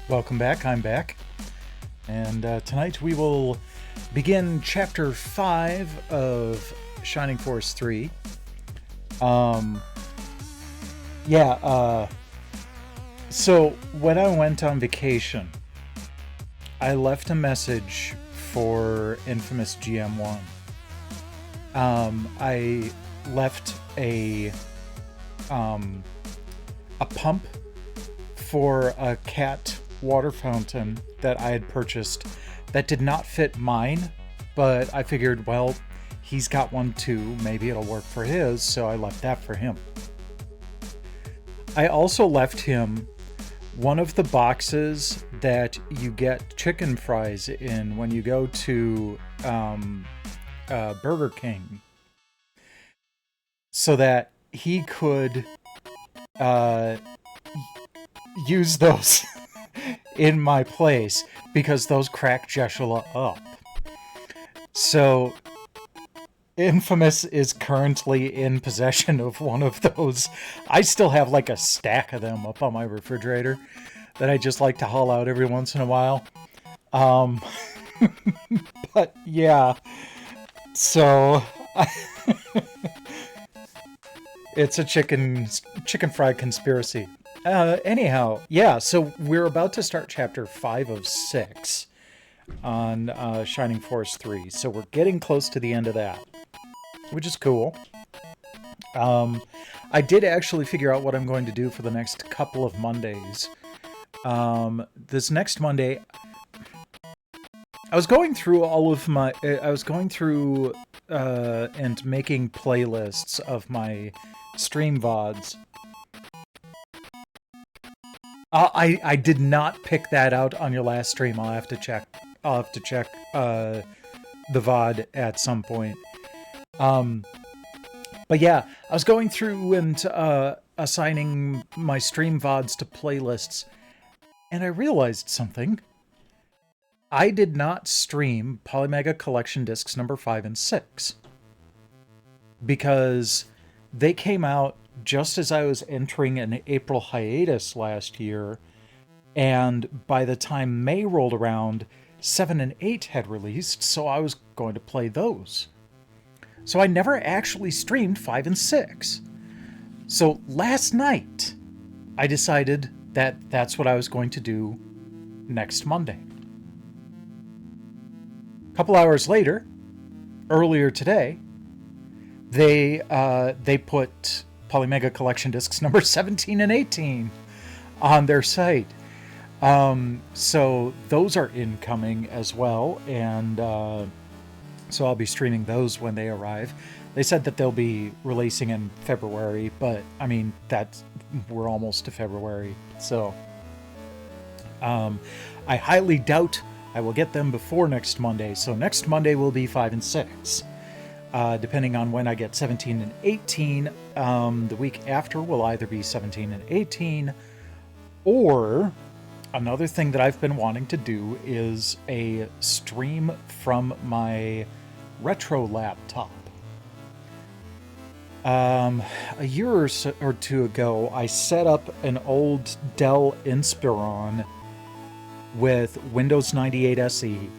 Welcome back, I'm back, and tonight we will begin Chapter 5 of Shining Force 3. So when I went on vacation, I left a message for Infamous GM1. I left a pump for a cat water fountain that I had purchased that did not fit mine, but I figured, well, he's got one too, maybe it'll work for his, so I left that for him. I also left him one of the boxes that you get chicken fries in when you go to Burger King, so that he could use those in my place, because those crack Jeshua up. So Infamous is currently in possession of one of those. I still have like a stack of them up on my refrigerator that I just like to haul out every once in a while. But yeah, so it's a chicken fry conspiracy. Anyhow, yeah, so we're about to start Chapter 5 of 6 on Shining Force 3, so we're getting close to the end of that, which is cool. I did actually figure out what I'm going to do for the next couple of Mondays. This next Monday, I was going through and making playlists of my stream VODs. I did not pick that out on your last stream. I'll have to check the VOD at some point. But yeah, I was going through and assigning my stream VODs to playlists, and I realized something. I did not stream Polymega Collection Discs number 5 and 6, because they came out just as I was entering an April hiatus last year, and by the time May rolled around, 7 and 8 had released, so I was going to play those. So I never actually streamed 5 and 6. So last night, I decided that that's what I was going to do next Monday. A couple hours later, earlier today, they put Polymega Collection Discs number 17 and 18 on their site. So those are incoming as well, and so I'll be streaming those when they arrive. They said that they'll be releasing in February, but I mean, we're almost to February, so I highly doubt I will get them before next Monday. So next Monday will be 5 and 6. Depending on when I get 17 and 18, the week after will either be 17 and 18, or another thing that I've been wanting to do is a stream from my retro laptop. A year or two ago, I set up an old Dell Inspiron with Windows 98 SE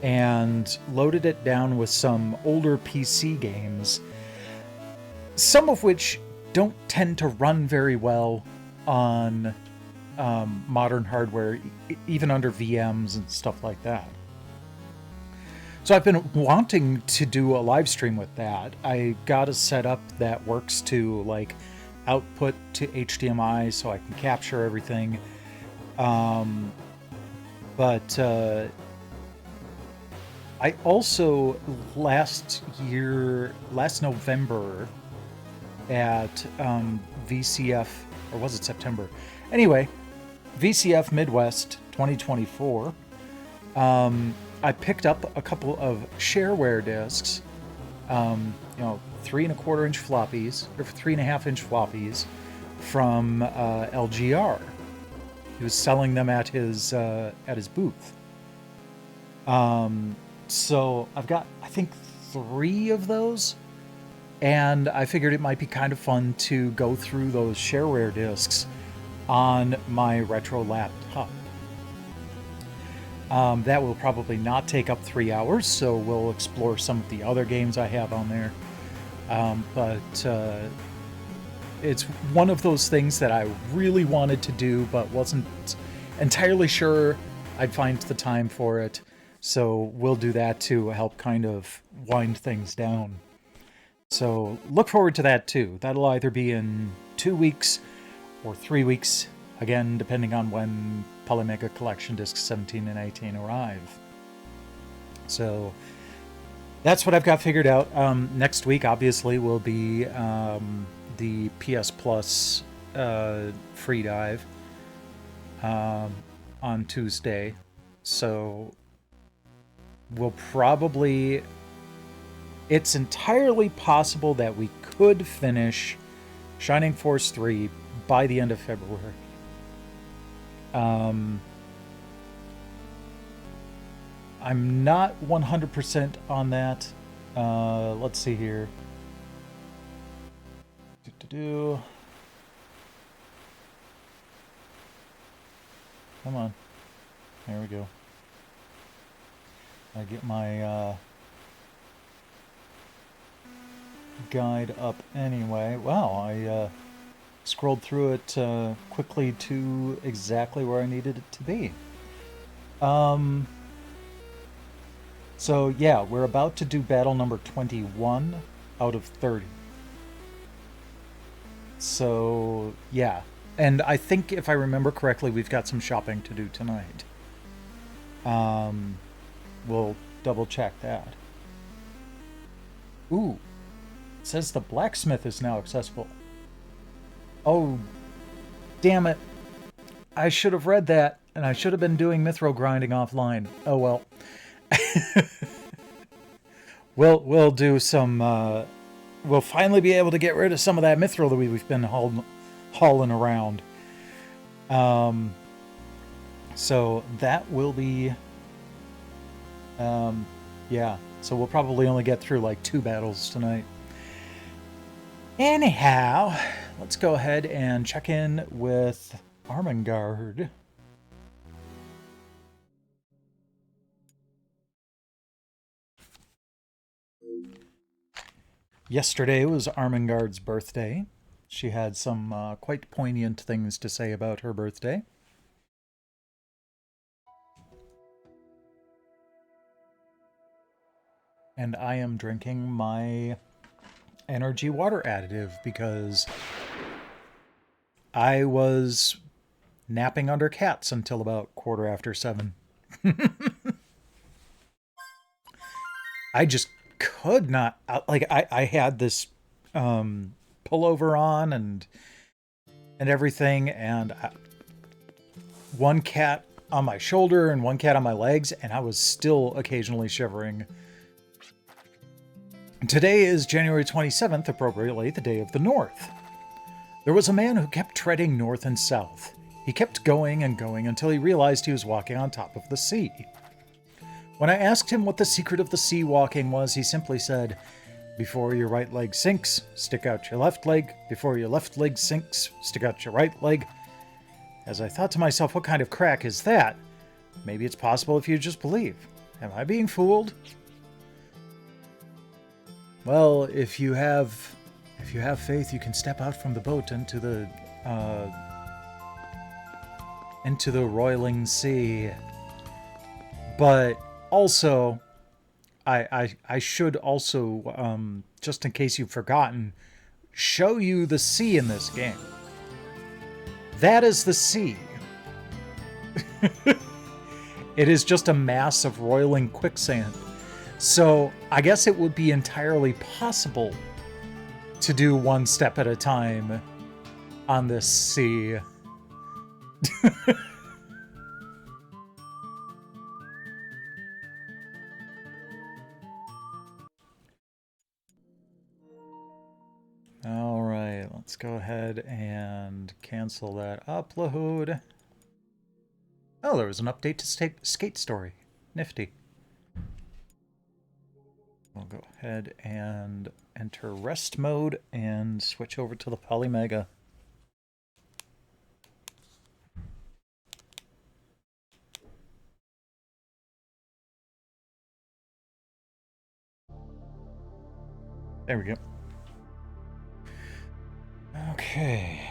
and loaded it down with some older PC games, some of which don't tend to run very well on modern hardware, even under VMs and stuff like that. So I've been wanting to do a live stream with that. I got a setup that works to like output to HDMI so I can capture everything. But I also last November at VCF, or was it September? Anyway, VCF Midwest 2024, I picked up a couple of shareware discs, 3¼ inch floppies, or 3.5 inch floppies from LGR. He was selling them at his booth. So I've got, I think, 3 of those, and I figured it might be kind of fun to go through those shareware discs on my retro laptop. That will probably not take up 3 hours, so we'll explore some of the other games I have on there. But it's one of those things that I really wanted to do, but wasn't entirely sure I'd find the time for it. So we'll do that to help kind of wind things down. So look forward to that too. That'll either be in 2 weeks or 3 weeks, again, depending on when Polymega Collection Discs 17 and 18 arrive. So that's what I've got figured out. Next week, obviously, will be the PS Plus free dive on Tuesday. So we'll probably... It's entirely possible that we could finish Shining Force 3 by the end of February. I'm not 100% on that. Let's see here. Come on. There we go. I get my guide up anyway. Wow, I scrolled through it quickly to exactly where I needed it to be. So yeah, we're about to do battle number 21 out of 30. So yeah, and I think if I remember correctly, we've got some shopping to do tonight. We'll double check that. Ooh, it says the blacksmith is now accessible. Oh, damn it. I should have read that, and I should have been doing Mithro grinding offline. Oh well. We'll do some, we'll finally be able to get rid of some of that Mithril that we've been hauling around. So that will be, yeah, so we'll probably only get through like 2 battles tonight. Anyhow, let's go ahead and check in with Armengard. Yesterday was Armengard's birthday. She had some quite poignant things to say about her birthday. And I am drinking my energy water additive because I was napping under cats until about 7:15. I just could not, I had this pullover on and everything, and one cat on my shoulder and one cat on my legs, and I was still occasionally shivering. Today is January 27th, appropriately the Day of the North. There was a man who kept treading north and south. He kept going and going until he realized he was walking on top of the sea. When I asked him what the secret of the sea walking was, he simply said, "Before your right leg sinks, stick out your left leg. Before your left leg sinks, stick out your right leg." As I thought to myself, what kind of crack is that? Maybe it's possible if you just believe. Am I being fooled? Well, if you have faith, you can step out from the boat into the roiling sea. But also, I should also, just in case you've forgotten, show you the sea in this game. That is the sea. It is just a mass of roiling quicksand. So I guess it would be entirely possible to do one step at a time on this sea. All right, let's go ahead and cancel that upload. Oh, there was an update to Skate Story. Nifty. We'll go ahead and enter rest mode and switch over to the Polymega. There we go. Okay.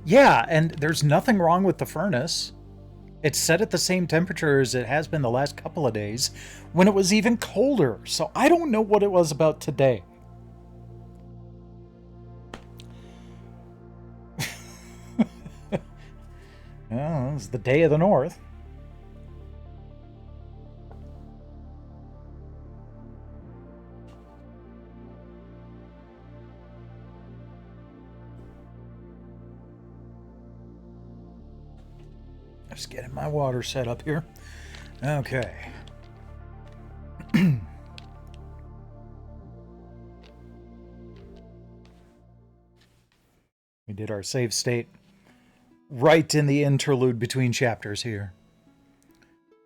Yeah, and there's nothing wrong with the furnace. It's set at the same temperature as it has been the last couple of days, when it was even colder. So I don't know what it was about today. Well, it's the Day of the North. Just getting my water set up here. Okay. We did our save state right in the interlude between chapters here.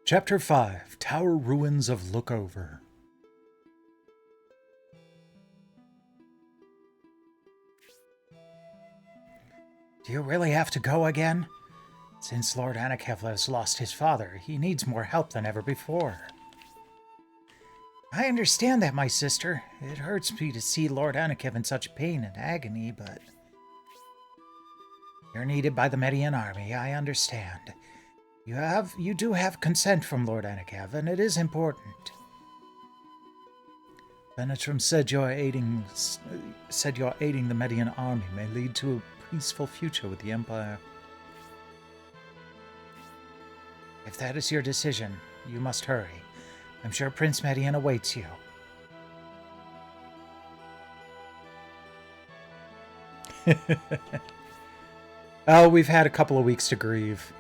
Chapter 5, Tower Ruins of Lookover. Do you really have to go again? Since Lord Anakev has lost his father, he needs more help than ever before. I understand that, my sister. It hurts me to see Lord Anakev in such pain and agony, but... You're needed by the Median army, I understand. You do have consent from Lord Anakev, and it is important. Benetram said your aiding the Median army may lead to a peaceful future with the Empire. If that is your decision, you must hurry. I'm sure Prince Median awaits you. Oh, we've had a couple of weeks to grieve.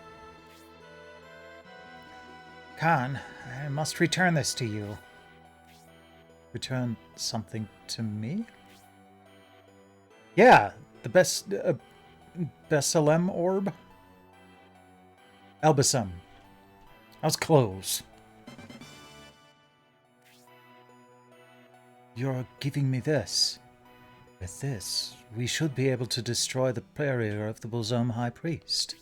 Khan, I must return this to you. Return something to me? Yeah, the Besalem orb? Albasum. I was close. You're giving me this. With this, we should be able to destroy the barrier of the Bolzome High Priest.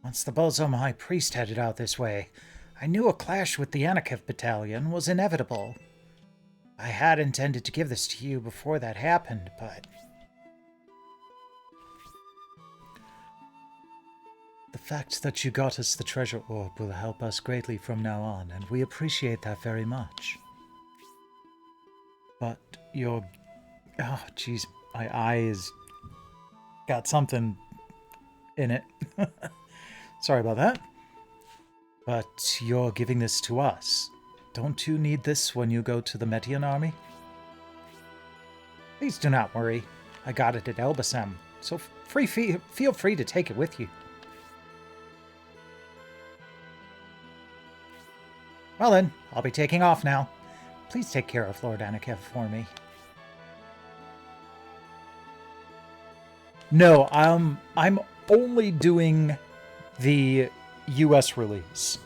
Once the Bolzome High Priest headed out this way, I knew a clash with the Anakiv Battalion was inevitable. I had intended to give this to you before that happened, but... The fact that you got us the treasure orb will help us greatly from now on, and we appreciate that very much. But your... Oh, jeez, my eye has got something in it. Sorry about that. But you're giving this to us. Don't you need this when you go to the Median army? Please do not worry. I got it at Elbasem, so feel free to take it with you. Well then, I'll be taking off now. Please take care of Lord Anakiv for me. No, I'm only doing the US release.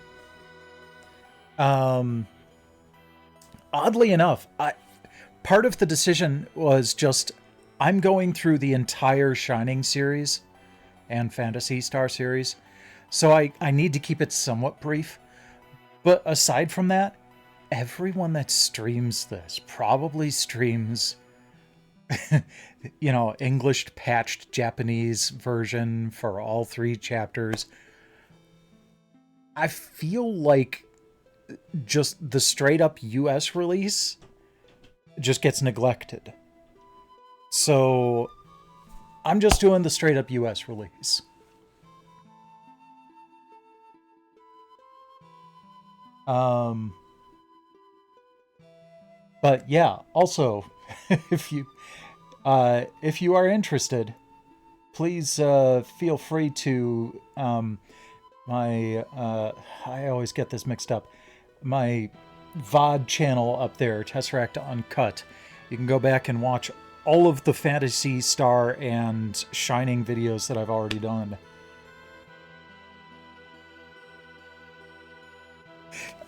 Oddly enough, part of the decision was just I'm going through the entire Shining series and Phantasy Star series, so I need to keep it somewhat brief. But aside from that, everyone that streams this probably streams, you know, English patched Japanese version for all 3 chapters. I feel like just the straight up US release just gets neglected. So I'm just doing the straight up US release. But yeah, also, if you are interested, please feel free to I always get this mixed up. My VOD channel up there, Tesseract Uncut. You can go back and watch all of the Phantasy Star and Shining videos that I've already done.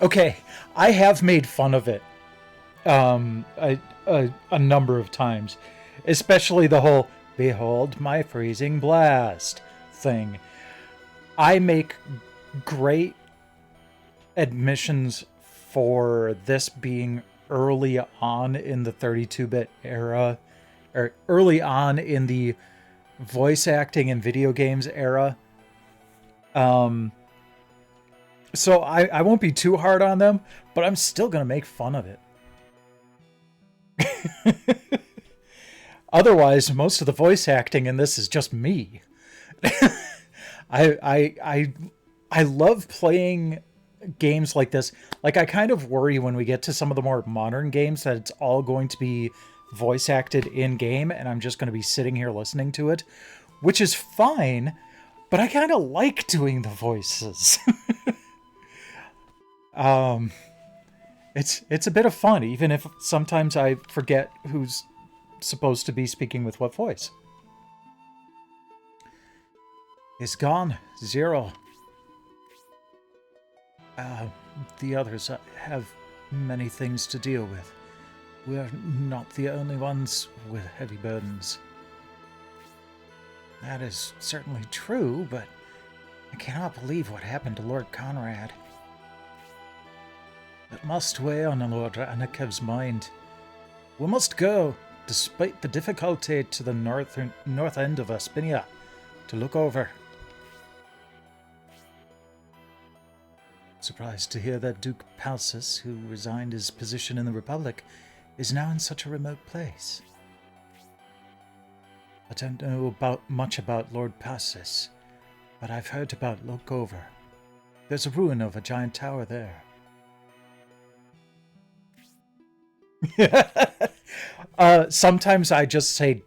Okay, I have made fun of it a number of times, especially the whole "Behold my freezing blast" thing. I make great admissions for this being early on in the 32-bit era, or early on in the voice acting and video games era. So I won't be too hard on them, but I'm still going to make fun of it. Otherwise, most of the voice acting in this is just me. I love playing games like this. Like, I kind of worry when we get to some of the more modern games that it's all going to be voice acted in game, and I'm just going to be sitting here listening to it, which is fine, but I kind of like doing the voices. It's a bit of fun, even if sometimes I forget who's supposed to be speaking with what voice. It's gone. 0. The others have many things to deal with. We're not the only ones with heavy burdens. That is certainly true, but I cannot believe what happened to Lord Conrad. It must weigh on Lord Anakev's mind. We must go, despite the difficulty, to the north end of Aspinia to look over. Surprised to hear that Duke Palsus, who resigned his position in the Republic, is now in such a remote place. I don't know much about Lord Palsus, but I've heard about Lokover. There's a ruin of a giant tower there. Sometimes I just say ...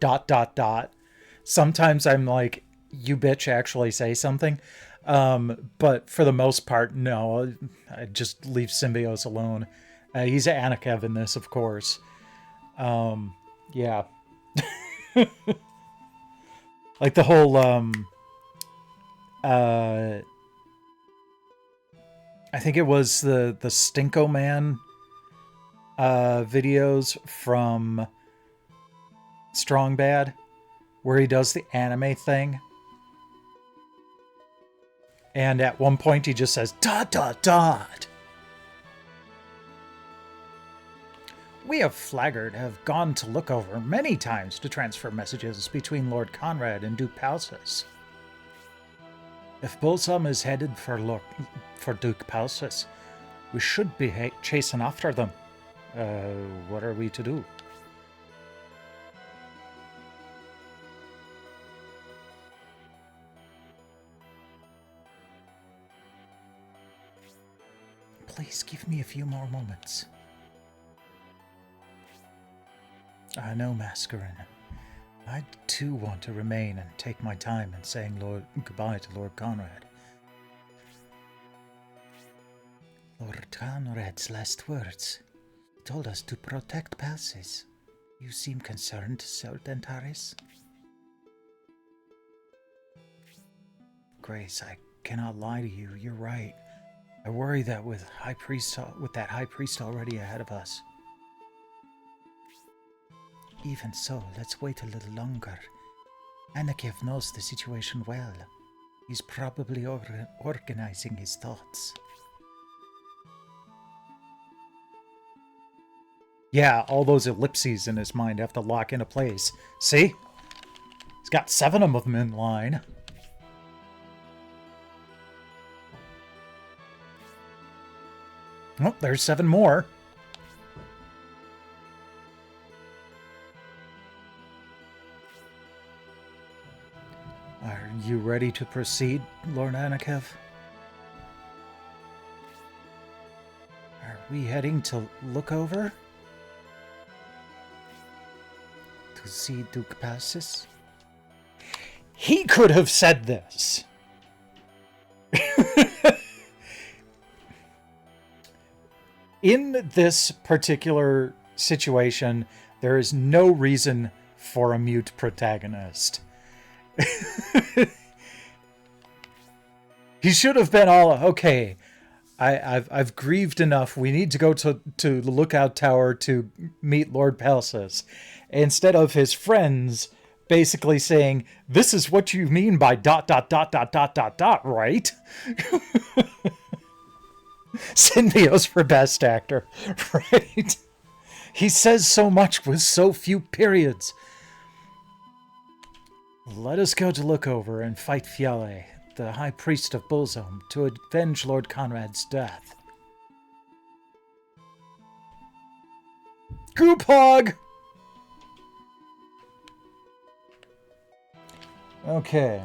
Sometimes I'm like, you bitch, actually say something. But for the most part, no. I just leave Symbios alone. He's Anakev in this, of course. Yeah. Like the whole, I think it was the Stinko Man videos from Strong Bad, where he does the anime thing. And at one point he just says, dot, dot, dot. We of Flaggard have gone to look over many times to transfer messages between Lord Conrad and Duke Palsis. If Bolsum is headed for Duke Palsis, we should be chasing after them. What are we to do? Please give me a few more moments. I know, Mascarin. I too want to remain and take my time in saying goodbye to Lord Conrad. Lord Conrad's last words. He told us to protect passes. You seem concerned, Sir Dentaris? Grace, I cannot lie to you. You're right. I worry that with that High Priest already ahead of us. Even so, let's wait a little longer. Anakiv knows the situation well. He's probably organizing his thoughts. Yeah, all those ellipses in his mind have to lock into place. See? He's got 7 of them in line. Oh, there's 7 more. Are you ready to proceed, Lord Anakev? Are we heading to look over? To see Duke Passis? He could have said this. In this particular situation, there is no reason for a mute protagonist. He should have been all, okay, I've grieved enough. We need to go to the lookout tower to meet Lord Palsis. Instead of his friends basically saying, this is what you mean by ... right? Synbios for best actor, right? He says so much with so few periods. Let us go to look over and fight Fiale, the High Priest of Bolzome, to avenge Lord Conrad's death. Group hug! Okay.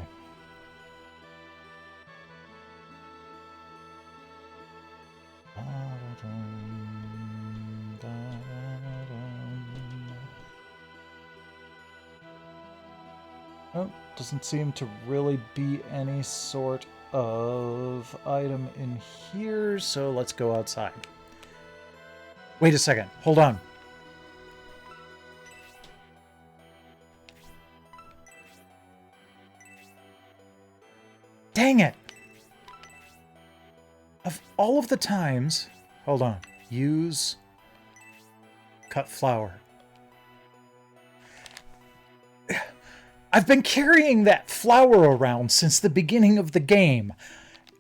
Oh, doesn't seem to really be any sort of item in here, so let's go outside. Wait a second. Hold on. Dang it! Of all of the times... Hold on. Use... Cut flower. I've been carrying that flower around since the beginning of the game.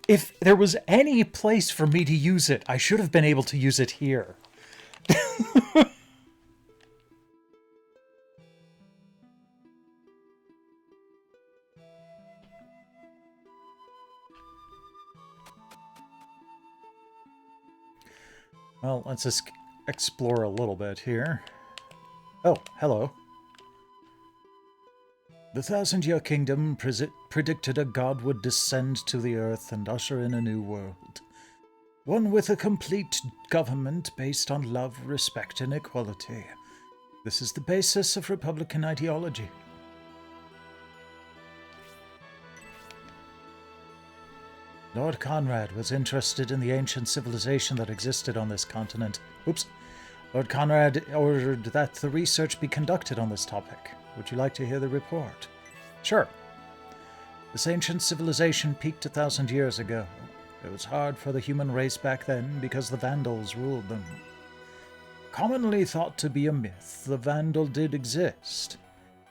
If there was any place for me to use it, I should have been able to use it here. Well, let's just explore a little bit here. Oh, hello. The 1,000-year kingdom predicted a god would descend to the earth and usher in a new world. One with a complete government based on love, respect, and equality. This is the basis of Republican ideology. Lord Conrad was interested in the ancient civilization that existed on this continent. Oops. Lord Conrad ordered that the research be conducted on this topic. Would you like to hear the report? Sure. This ancient civilization peaked 1,000 years ago. It was hard for the human race back then because the Vandals ruled them. Commonly thought to be a myth, the Vandal did exist.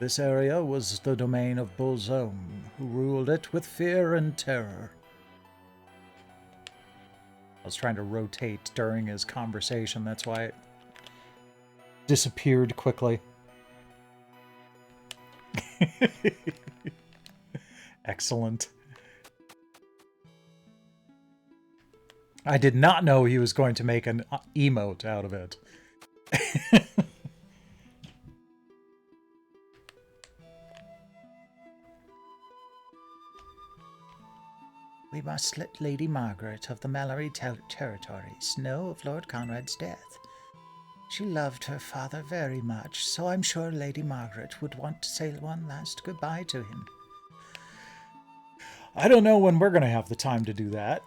This area was the domain of Bolzome, who ruled it with fear and terror. I was trying to rotate during his conversation, that's why it disappeared quickly. Excellent. I did not know he was going to make an emote out of it. We must let Lady Margaret of the Mallory territories know of Lord Conrad's death. She loved her father very much, so I'm sure Lady Margaret would want to say one last goodbye to him. I don't know when we're going to have the time to do that.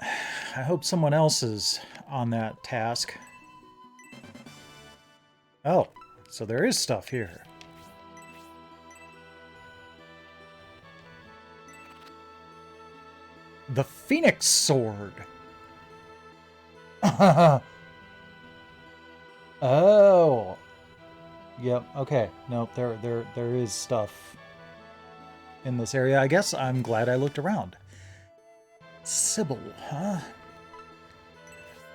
I hope someone else is on that task. Oh, so there is stuff here. The Phoenix Sword. Oh. Yep, okay. Nope, there is stuff in this area. I guess I'm glad I looked around. Sybil, huh?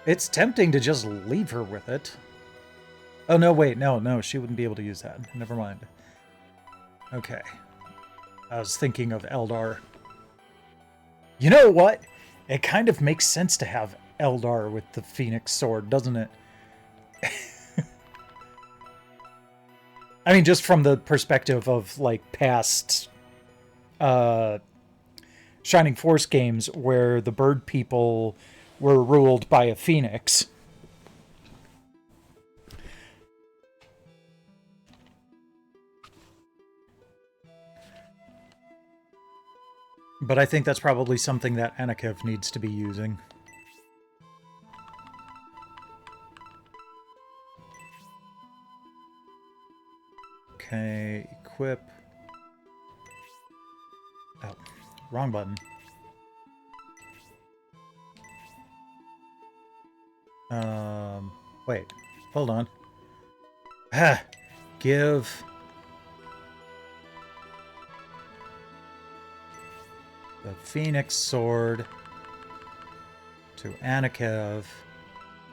It's tempting to just leave her with it. Oh, no, wait. No, she wouldn't be able to use that. Never mind. Okay. I was thinking of Eldar. You know what? It kind of makes sense to have Eldar with the Phoenix Sword, doesn't it? I mean, just from the perspective of, like, past Shining Force games where the bird people were ruled by a phoenix. But I think that's probably something that Anakiv needs to be using. Okay, equip. Oh, wrong button. Wait, hold on. Ah, give the Phoenix Sword to Anakiv.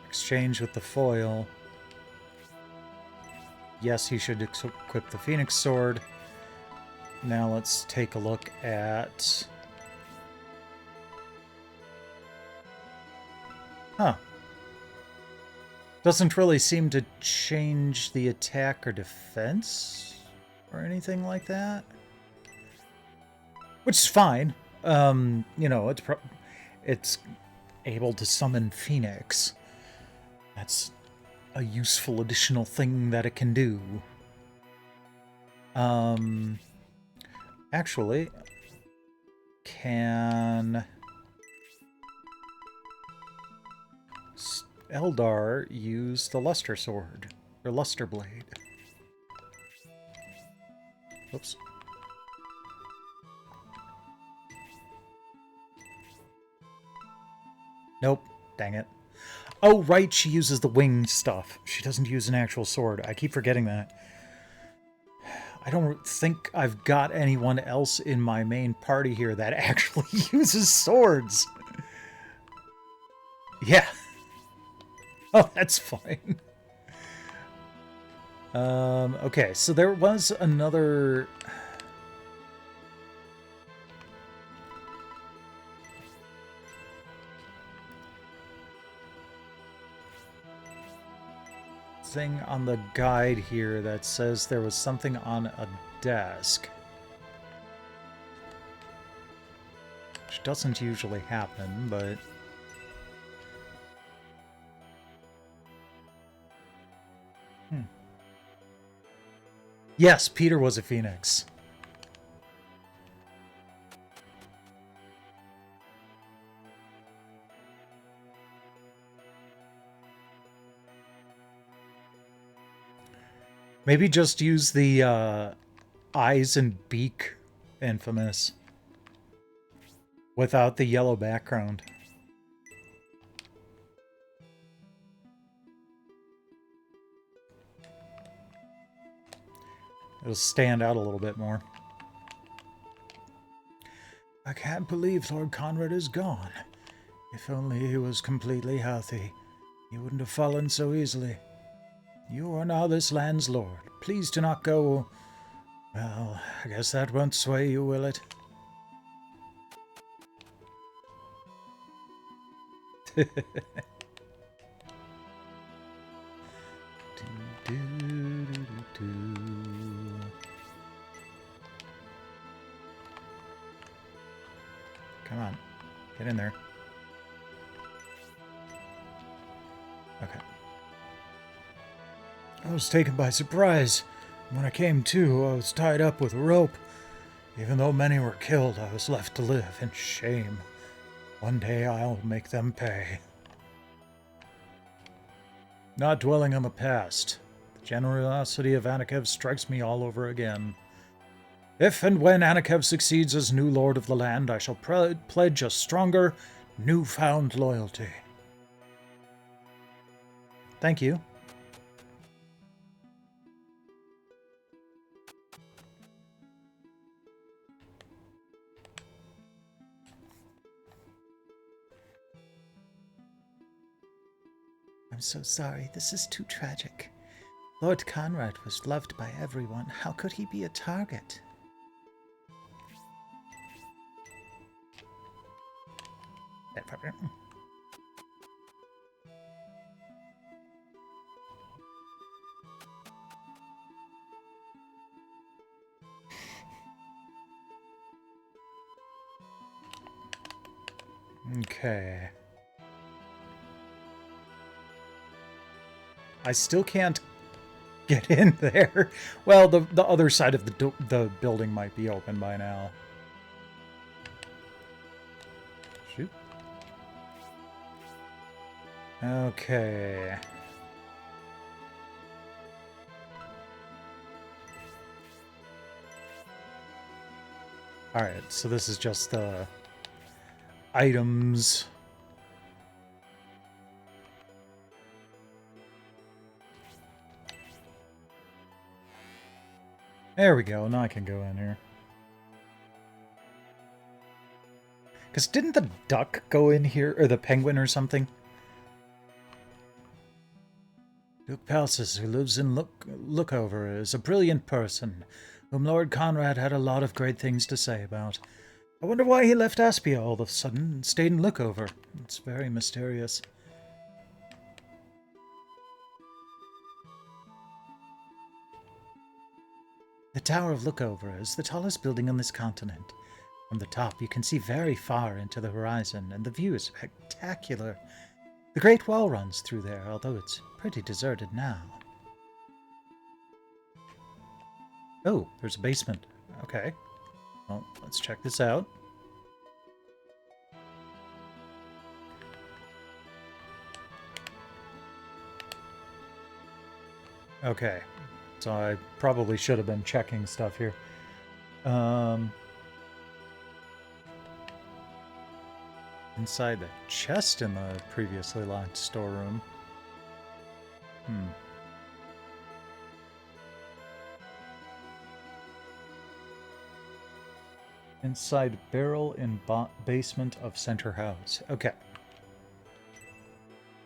Exchange with the foil. Yes, he should equip the Phoenix Sword. Now let's take a look at... Huh. Doesn't really seem to change the attack or defense or anything like that. Which is fine. You know, it's able to summon Phoenix. That's a useful additional thing that it can do. Actually, can Eldar use the Luster Sword or Luster Blade? Oops. Nope. Dang it. Oh, right, she uses the wing stuff. She doesn't use an actual sword. I keep forgetting that. I don't think I've got anyone else in my main party here that actually uses swords. Yeah. Oh, that's fine. Okay, so there was another... thing on the guide here that says there was something on a desk. Which doesn't usually happen, but... Yes, Peter was a phoenix. Maybe just use the eyes and beak Infamous without the yellow background. It'll stand out a little bit more. I can't believe Lord Conrad is gone. If only he was completely healthy, he wouldn't have fallen so easily. You are now this land's lord. Please do not go... Well, I guess that won't sway you, will it? Come on, get in there. Okay. I was taken by surprise. When I came to, I was tied up with a rope. Even though many were killed, I was left to live in shame. One day I'll make them pay. Not dwelling on the past, the generosity of Anakev strikes me all over again. If and when Anakev succeeds as new lord of the land, I shall pledge a stronger, newfound loyalty. Thank you. I'm so sorry. This is too tragic. Lord Conrad was loved by everyone. How could he be a target? Okay. I still can't get in there. Well, the other side of the building might be open by now. Shoot. Okay. Alright, so this is just the items. There we go, now I can go in here. Because didn't the duck go in here, or the penguin or something? Duke Palsis, who lives in Lookover, is a brilliant person, whom Lord Conrad had a lot of great things to say about. I wonder why he left Aspia all of a sudden and stayed in Lookover. It's very mysterious. The Tower of Lookover is the tallest building on this continent. From the top, you can see very far into the horizon, and the view is spectacular. The Great Wall runs through there, although it's pretty deserted now. Oh, there's a basement. Okay. Well, let's check this out. Okay. So I probably should have been checking stuff here. Inside the chest in the previously locked storeroom. Inside barrel in basement of center house. Okay.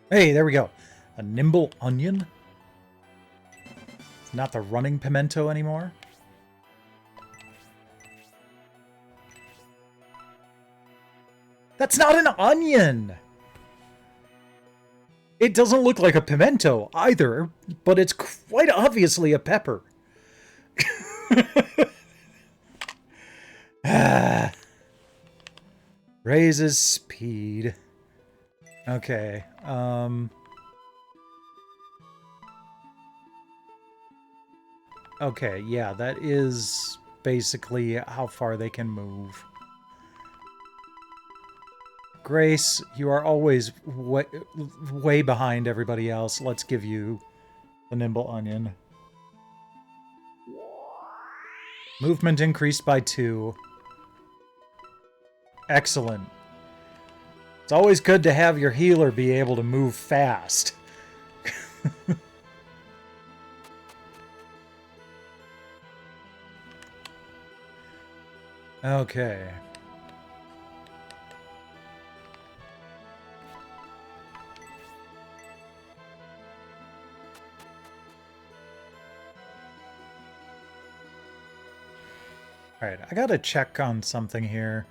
Hey, there we go. A nimble onion. It's not the running pimento anymore. That's not an onion! It doesn't look like a pimento either, but it's quite obviously a pepper. Raises speed. Okay, okay, yeah, that is basically how far they can move. Grace, you are always way behind everybody else. Let's give you the nimble onion. Movement increased by 2. Excellent. It's always good to have your healer be able to move fast. Okay. Alright, I gotta check on something here.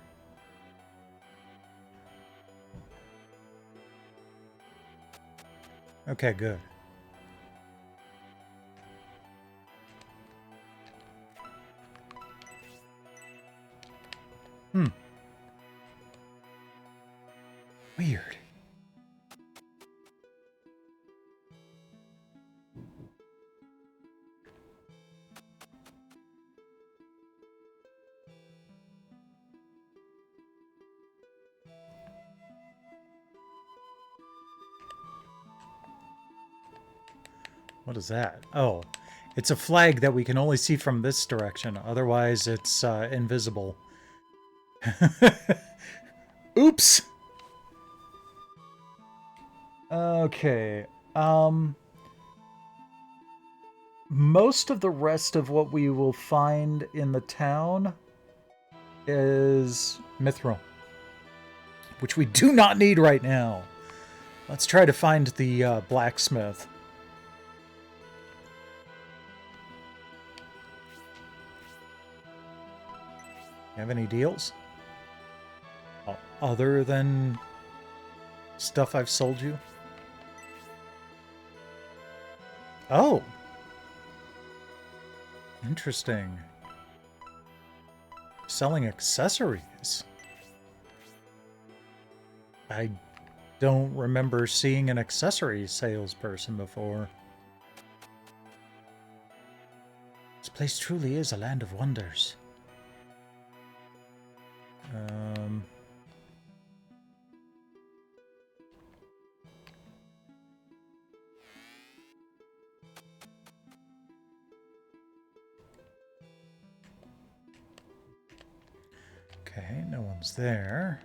Okay, good. Weird. What is that? Oh, it's a flag that we can only see from this direction. Otherwise, it's invisible. Oops! Okay. Most of the rest of what we will find in the town is mithril, which we do not need right now. Let's try to find the blacksmith. You have any deals? Other than stuff I've sold you? Oh! Interesting. Selling accessories. I don't remember seeing an accessory salesperson before. This place truly is a land of wonders. Okay, no one's there.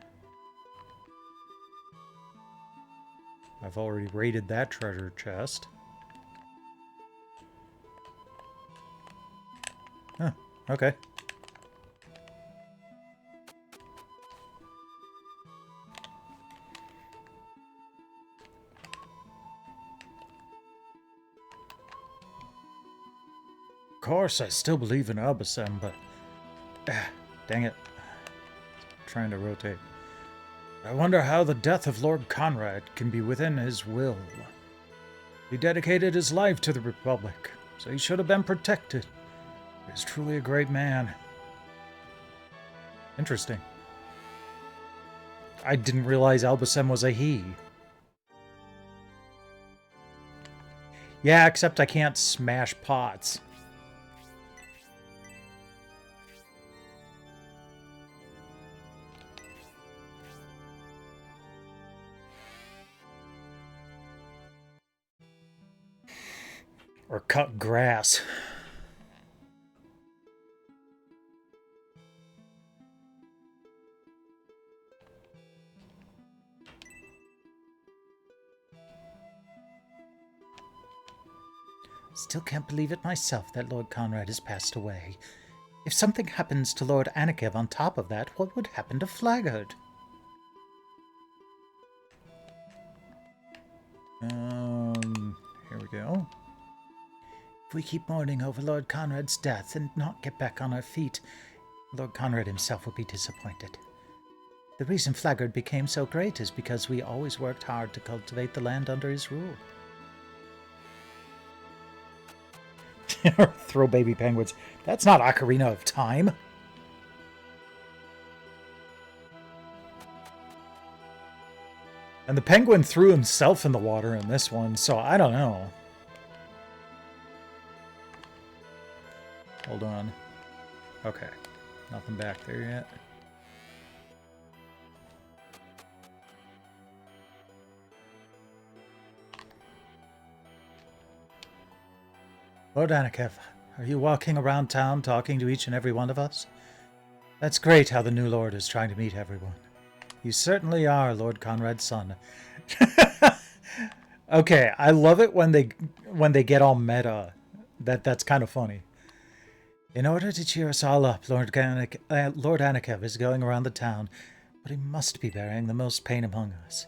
I've already raided that treasure chest. Huh, okay. Of course, I still believe in Albasem, but... dang it. Trying to rotate. I wonder how the death of Lord Conrad can be within his will. He dedicated his life to the Republic, so he should have been protected. He was truly a great man. Interesting. I didn't realize Albasem was a he. Yeah, except I can't smash pots. Or cut grass. Still can't believe it myself that Lord Conrad has passed away. If something happens to Lord Anakev on top of that, what would happen to Flagard? Here we go. If we keep mourning over Lord Conrad's death and not get back on our feet, Lord Conrad himself will be disappointed. The reason Flagard became so great is because we always worked hard to cultivate the land under his rule. Throw baby penguins. That's not Ocarina of Time. And the penguin threw himself in the water in this one, so I don't know. Hold on. Okay. Nothing back there yet. Lord Anakev, are you walking around town talking to each and every one of us? That's great how the new Lord is trying to meet everyone. You certainly are Lord Conrad's son. Okay, I love it when they get all meta. That's kind of funny. In order to cheer us all up, Lord Anakev is going around the town, but he must be bearing the most pain among us.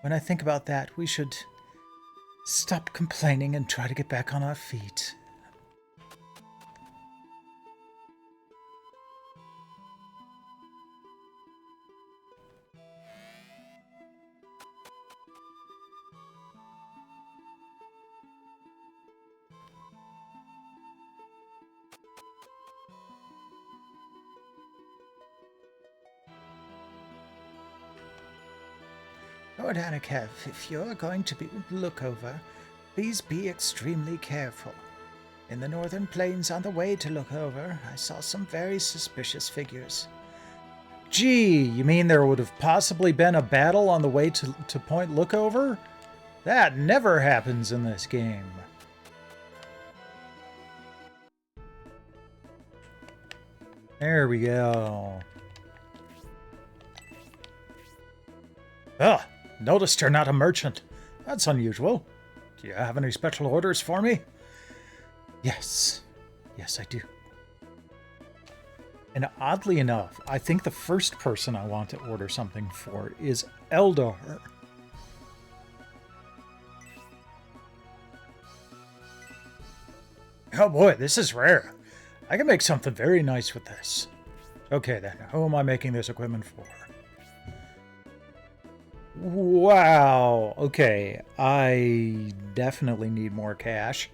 When I think about that, we should stop complaining and try to get back on our feet. Lord Anakev, if you're going to look over, please be extremely careful. In the northern plains on the way to look over, I saw some very suspicious figures. Gee, you mean there would have possibly been a battle on the way to Point Lookover? That never happens in this game. There we go. Ah, noticed you're not a merchant. That's unusual. Do you have any special orders for me? Yes. Yes, I do. And oddly enough, I think the first person I want to order something for is Eldar. Oh boy, this is rare. I can make something very nice with this. Okay then, who am I making this equipment for? Wow, okay. I definitely need more cash.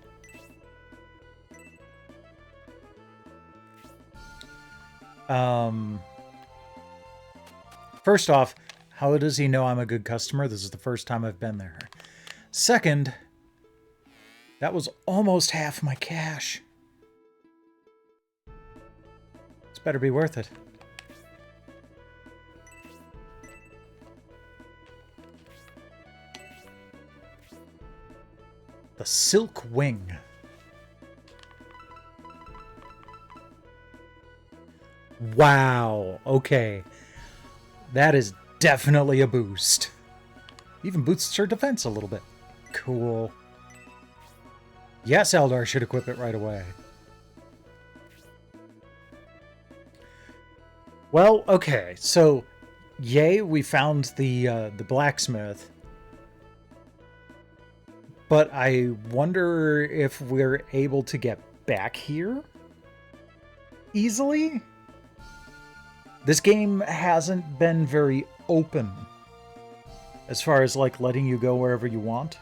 First off, how does he know I'm a good customer? This is the first time I've been there. Second, that was almost half my cash. It's better be worth it. The Silk Wing. Wow, okay. That is definitely a boost. Even boosts her defense a little bit. Cool. Yes, Eldar should equip it right away. Well, okay, so yay, we found the blacksmith. But I wonder if we're able to get back here easily? This game hasn't been very open as far as, like, letting you go wherever you want.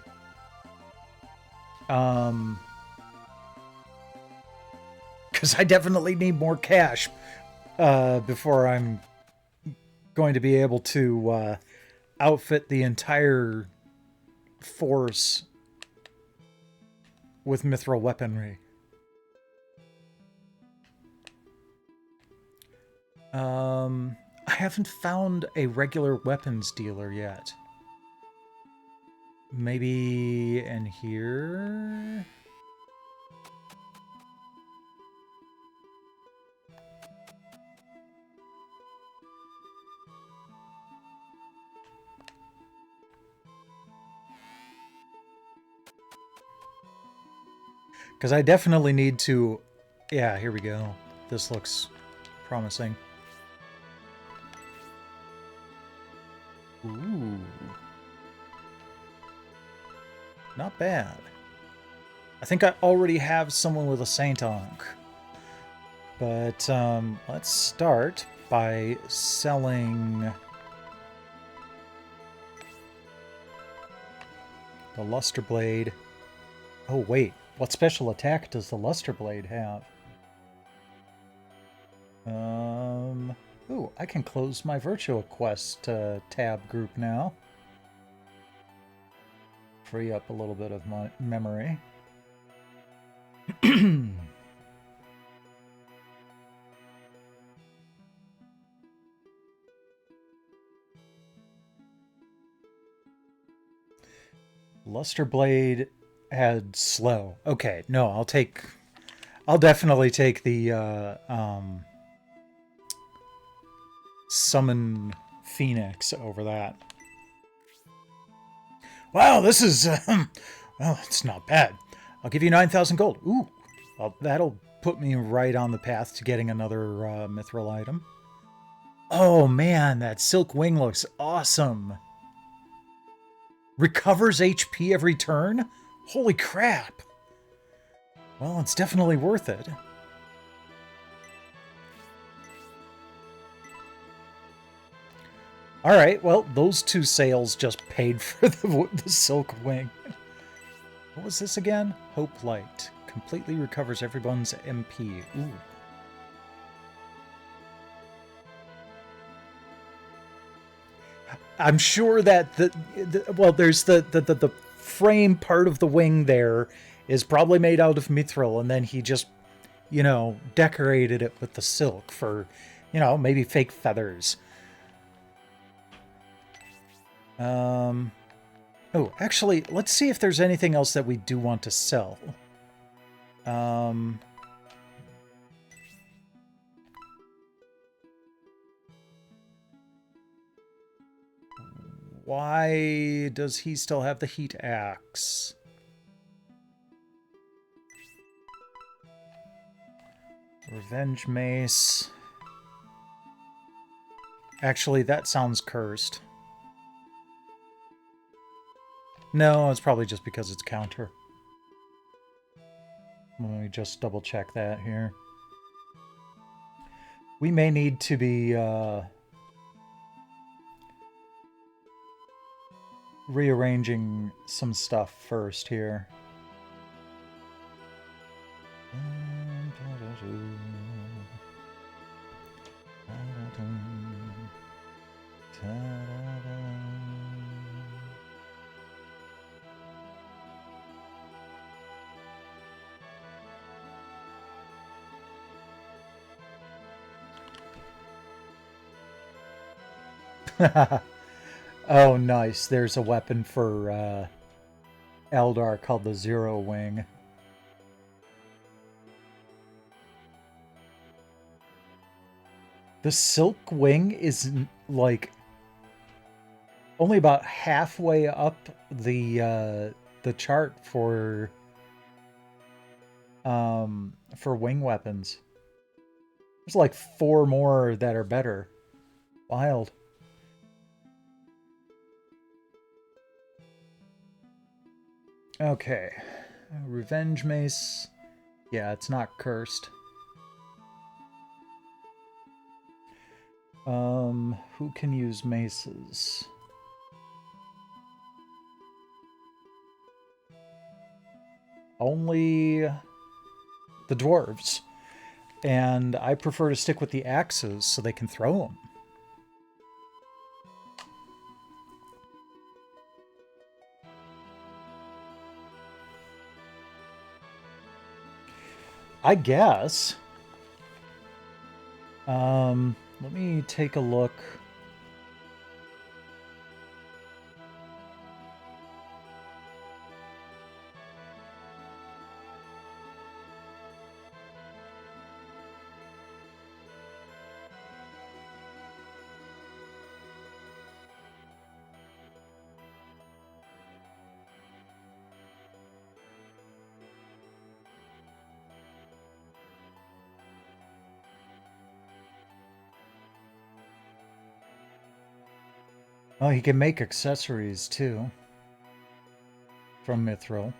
Because I definitely need more cash before I'm going to be able to outfit the entire force with mithril weaponry. I haven't found a regular weapons dealer yet. Maybe in here? Because I definitely need to... Yeah, here we go. This looks promising. Ooh. Not bad. I think I already have someone with a Saint Ankh. But let's start by selling the Luster Blade. Oh, wait. What special attack does the Luster Blade have? Ooh, I can close my Virtua Quest tab group now. Free up a little bit of my memory. Luster Blade had slow. Okay, no, I'll definitely take the Summon Phoenix over that. Wow, this is well, it's not bad. I'll give you 9,000 gold. Ooh, well, that'll put me right on the path to getting another mithril item. Oh man, that silk wing looks awesome. Recovers HP every turn? Holy crap. Well, it's definitely worth it. Alright, well, those 2 sales just paid for the silk wing. What was this again? Hope Light. Completely recovers everyone's MP. Ooh. I'm sure that well, there's the frame part of the wing there is probably made out of mithril, and then he just, you know, decorated it with the silk for, you know, maybe fake feathers. Oh, actually, let's see if there's anything else that we do want to sell. Why does he still have the heat axe? Revenge mace. Actually, that sounds cursed. No, it's probably just because it's counter. Let me just double check that here. We may need to be rearranging some stuff first here. Oh, nice. There's a weapon for Eldar called the Zero Wing. The Silk Wing is, like, only about halfway up the chart for wing weapons. There's like 4 more that are better. Wild. Okay. Revenge mace. Yeah, it's not cursed. Who can use maces? Only the dwarves. And I prefer to stick with the axes so they can throw them. I guess. Let me take a look. Oh, he can make accessories too. From mithril.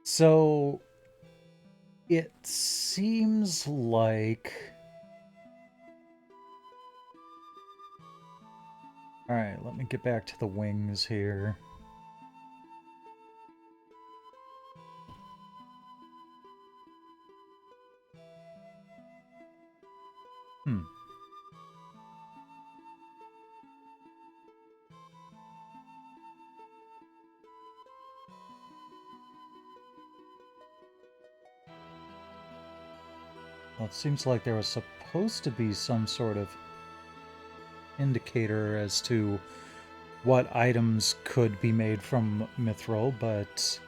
So it seems like... Alright, let me get back to the wings here. Well, it seems like there was supposed to be some sort of indicator as to what items could be made from mithril, but...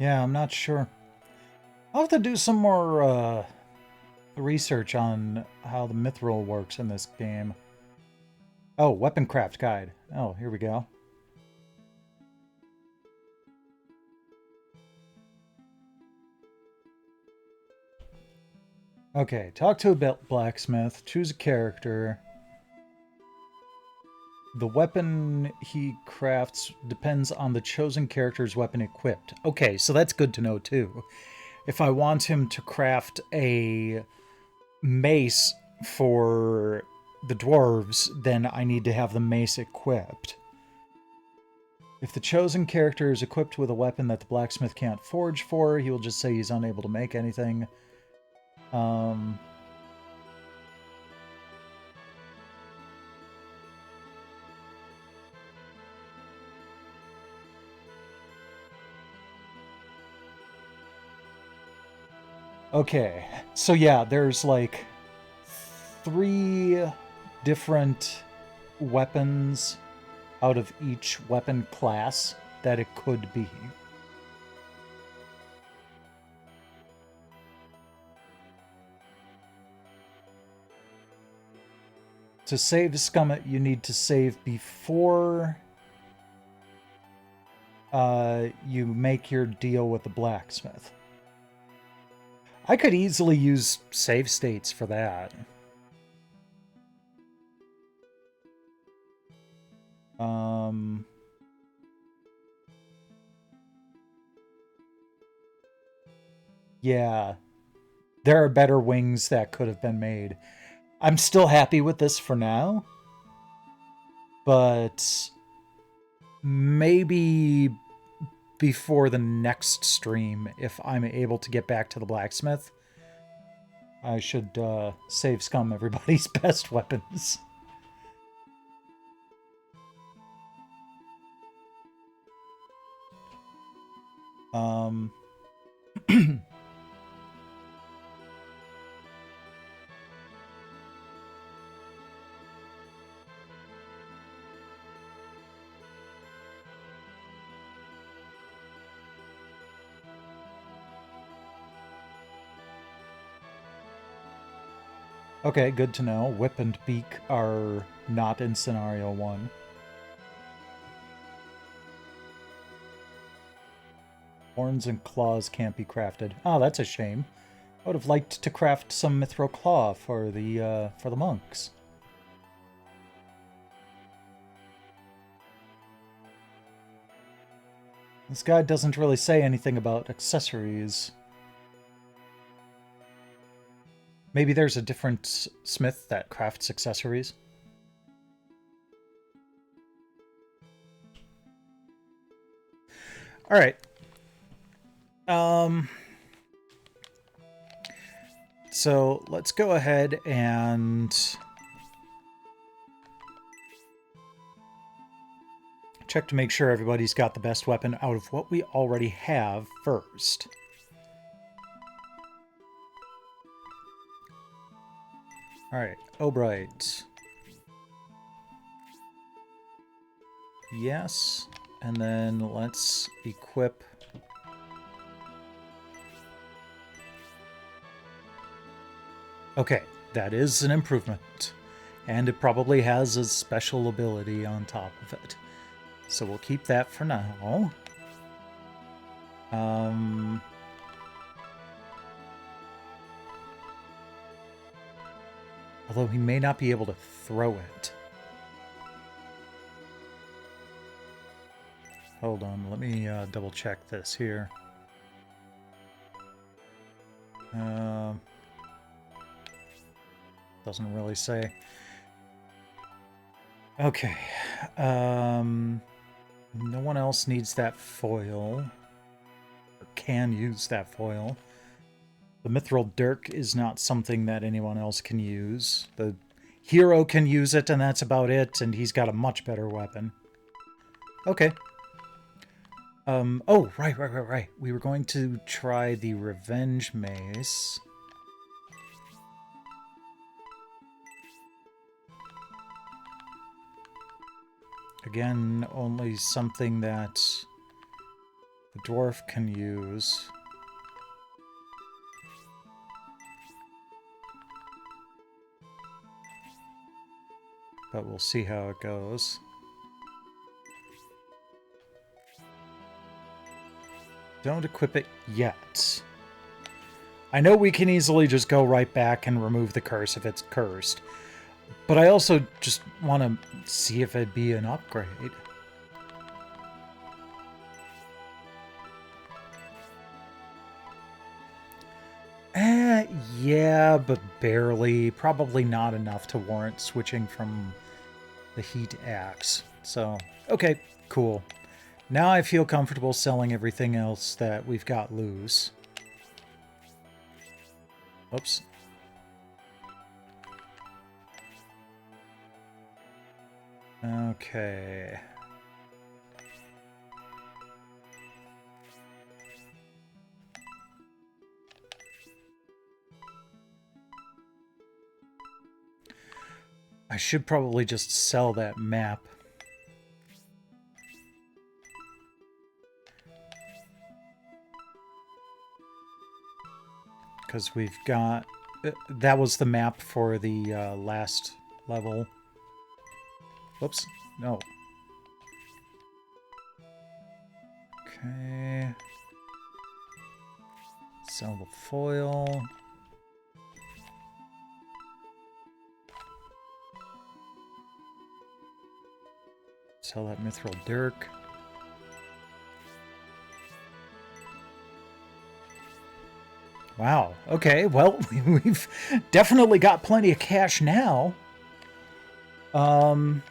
Yeah, I'm not sure. I'll have to do some more research on how the mithril works in this game. Oh, weapon craft guide. Oh, here we go. Okay, talk to a blacksmith, choose a character. The weapon he crafts depends on the chosen character's weapon equipped. Okay, so that's good to know too. If I want him to craft a mace for the dwarves, then I need to have the mace equipped. If the chosen character is equipped with a weapon that the blacksmith can't forge for, he will just say he's unable to make anything. Okay, so yeah, there's like 3 different weapons out of each weapon class that it could be. To save scum, you need to save before you make your deal with the blacksmith. I could easily use save states for that. Yeah. There are better wings that could have been made. I'm still happy with this for now. But maybe before the next stream, if I'm able to get back to the blacksmith, I should save scum everybody's best weapons. Okay, good to know. Whip and Beak are not in Scenario 1. Horns and claws can't be crafted. Oh, that's a shame. I would have liked to craft some mithril claw for the monks. This guide doesn't really say anything about accessories. Maybe there's a different smith that crafts accessories. All right. So let's go ahead and check to make sure everybody's got the best weapon out of what we already have first. All right, Obright. Yes, and then let's equip. Okay, that is an improvement. And it probably has a special ability on top of it. So we'll keep that for now. Although he may not be able to throw it. Hold on, let me double check this here. Doesn't really say. Okay. No one else needs that foil. Or can use that foil. The mithril dirk is not something that anyone else can use. The hero can use it, and that's about it, and he's got a much better weapon. Okay. Oh, right. We were going to try the Revenge Mace. Again, only something that The dwarf can use. But we'll see how it goes. Don't equip it yet. I know we can easily just go right back and remove the curse if it's cursed. But I also just want to see if it'd be an upgrade. Yeah, but barely. Probably not enough to warrant switching from the heat axe. So, okay, cool. Now I feel comfortable selling everything else that we've got loose. Oops. Okay. I should probably just sell that map. Because we've got... that was the map for the last level. Whoops. No. Okay. Sell the foil. Sell that mithril dirk. Wow. Okay, well, we've definitely got plenty of cash now. The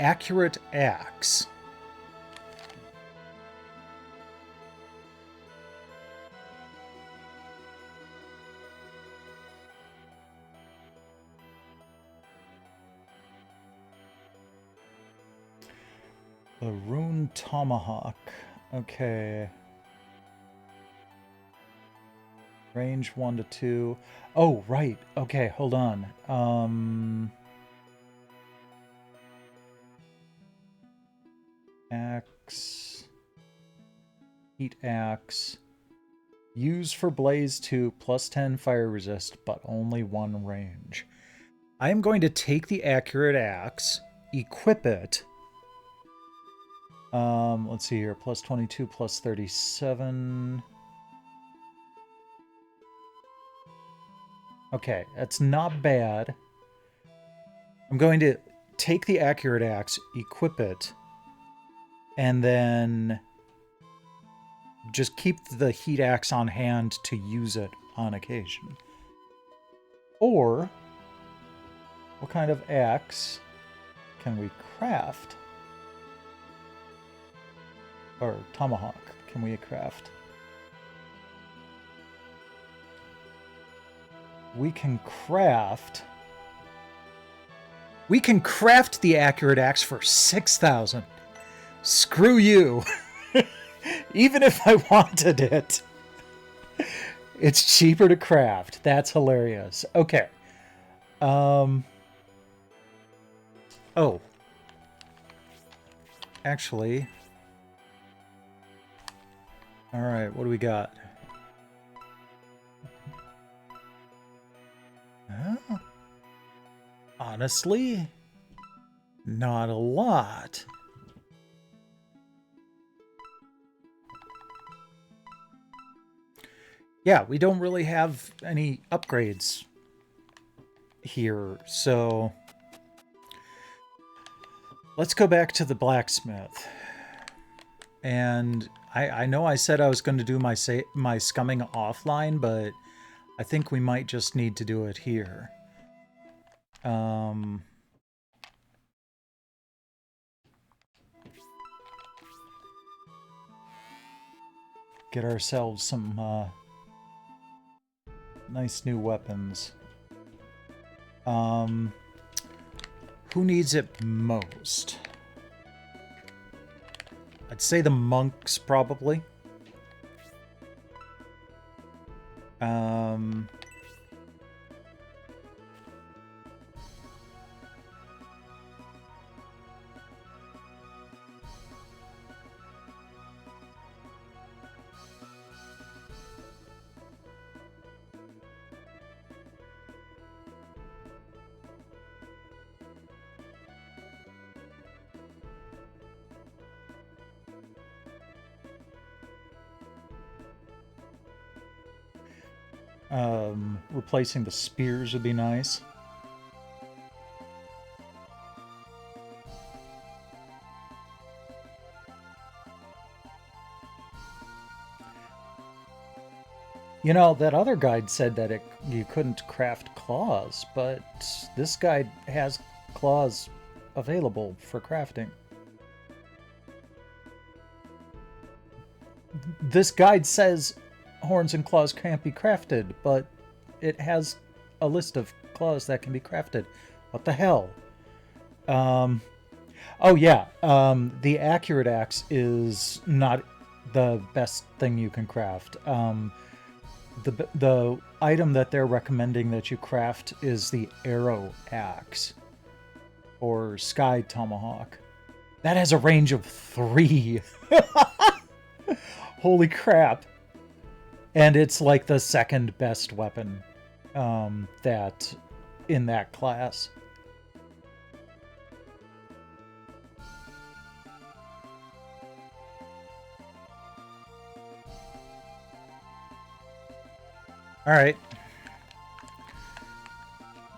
accurate axe. The rune tomahawk. Okay. Range 1 to 2. Oh, right. Okay, hold on. Axe. Heat axe. Use for blaze 2, plus 10 fire resist, but only 1 range. I am going to take the accurate axe, equip it. Let's see here. Plus 22, plus 37. Okay, that's not bad. I'm going to take the accurate axe, equip it, and then just keep the heat axe on hand to use it on occasion. Or, what kind of axe can we craft? Or tomahawk can we craft? We can craft the accurate axe for 6,000. Screw you. Even if I wanted it. It's cheaper to craft. That's hilarious. Okay. Oh. Actually. Alright, what do we got? Huh? Honestly, not a lot. Yeah, we don't really have any upgrades here, so let's go back to the blacksmith. And I know I said I was going to do my scumming offline, but I think we might just need to do it here. Get ourselves some nice new weapons. Who needs it most? I'd say the monks, probably. Replacing the spears would be nice. You know, that other guide said that you couldn't craft claws, but this guide has claws available for crafting. This guide says horns and claws can't be crafted, but it has a list of claws that can be crafted. What the hell? Oh yeah, the accurate axe is not the best thing you can craft. The item that they're recommending that you craft is the arrow axe or sky tomahawk. That has a range of 3. Holy crap! And it's like the second best weapon that in that class. All right.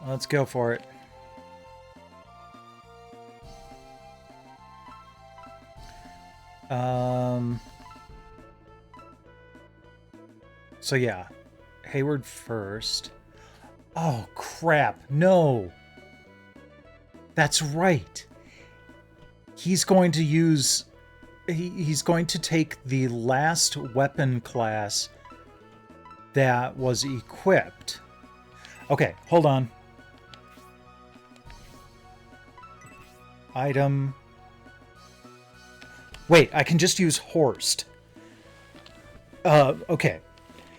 Let's go for it. So yeah, Hayward first. Oh crap, no. That's right. He's going to use... He's going to take the last weapon class that was equipped. Okay, hold on. Item. Wait, I can just use Horst. Okay.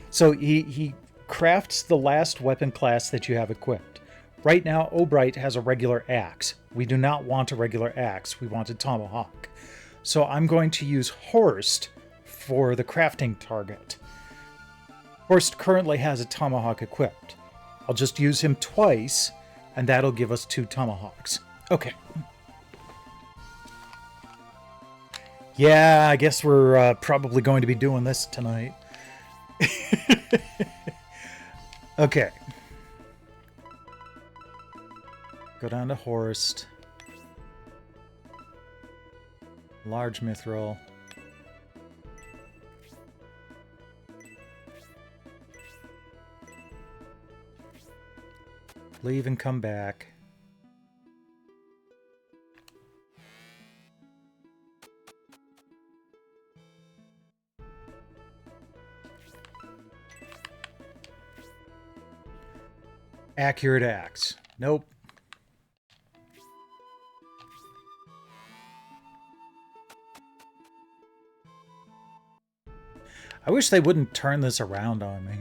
So he crafts the last weapon class that you have equipped. Right now, Obright has a regular axe. We do not want a regular axe. We want a tomahawk. So I'm going to use Horst for the crafting target. Horst currently has a tomahawk equipped. I'll just use him twice, and that'll give us 2 tomahawks. Okay. Yeah, I guess we're probably going to be doing this tonight. Okay. Go down to Horst. Large mithril. Leave and come back. Accurate axe. Nope. I wish they wouldn't turn this around on me.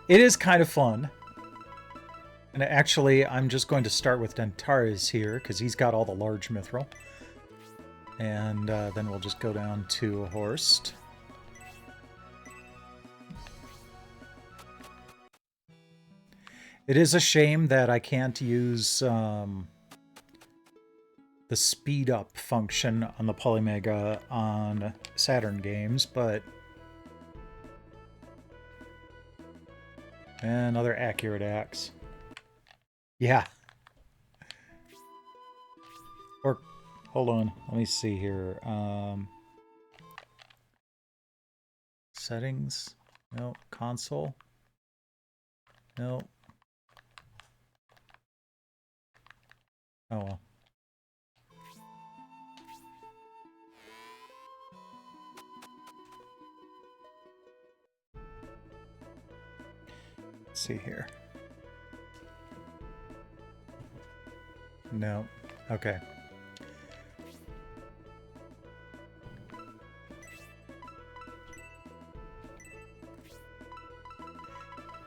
It is kind of fun. And actually, I'm just going to start with Dentaris here, because he's got all the large mithril. And then we'll just go down to Horst. It is a shame that I can't use the speed up function on the Polymega on Saturn games, but... Another accurate axe. Yeah. Or, hold on, let me see here. Settings? No. Console? No. Oh well. Let's see here. No. Okay.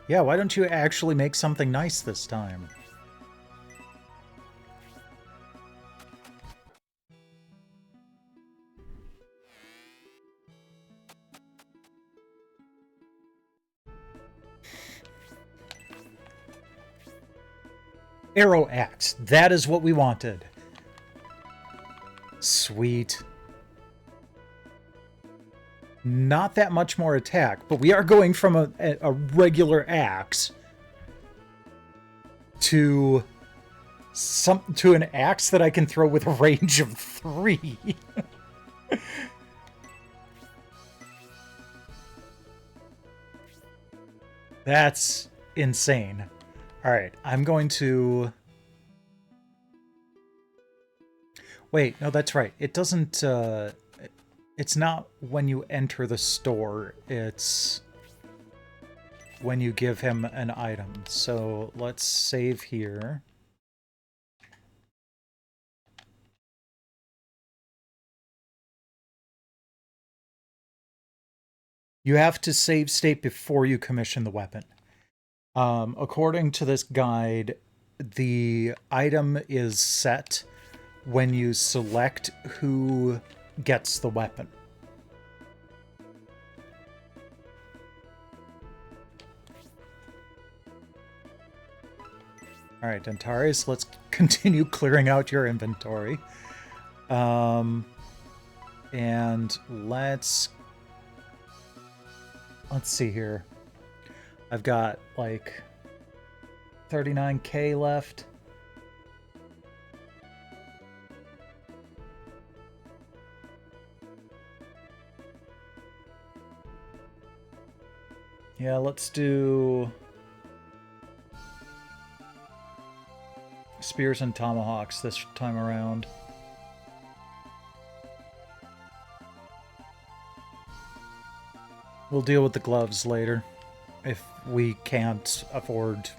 Yeah, why don't you actually make something nice this time? Arrow axe. That is what we wanted. Sweet. not that much more attack, but we are going from a regular axe to an axe that I can throw with a range of 3. That's insane. All right, I'm going to... Wait, no, that's right. It doesn't... It's not when you enter the store. It's when you give him an item. So let's save here. You have to save state before you commission the weapon. According to this guide, the item is set when you select who gets the weapon. All right, Dentaris, let's continue clearing out your inventory. And let's see here. I've got like 39k left. Yeah, let's do spears and tomahawks this time around. We'll deal with the gloves later if we can't afford.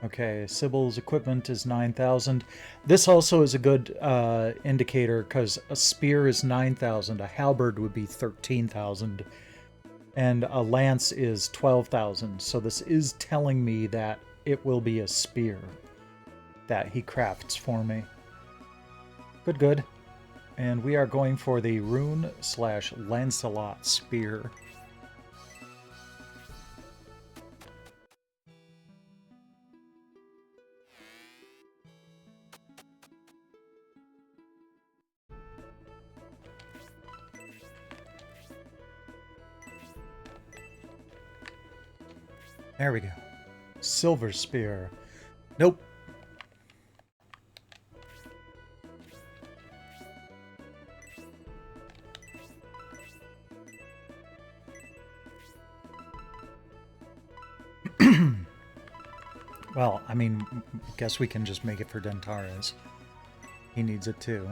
Okay, Sybil's equipment is 9,000. This also is a good indicator because a spear is 9,000, a halberd would be 13,000, and a lance is 12,000. So this is telling me that it will be a spear that he crafts for me. Good, good. And we are going for the Rune/Lancelot spear. There we go. Silver spear. Nope. Well, I mean, guess we can just make it for Dentaris. He needs it too.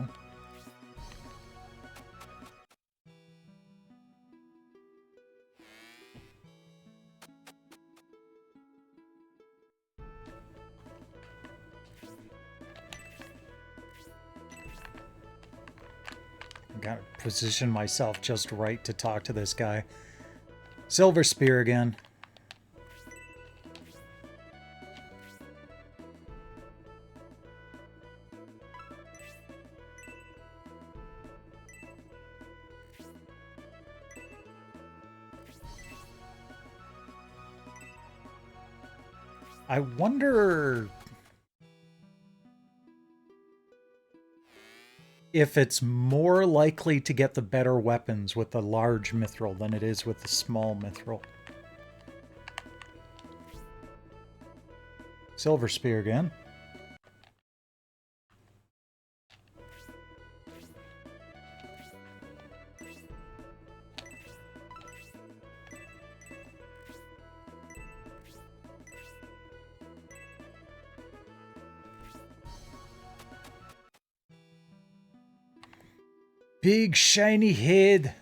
Gotta position myself just right to talk to this guy. Silver spear again. I wonder if it's more likely to get the better weapons with the large mithril than it is with the small mithril. Silver spear again. Big shiny head.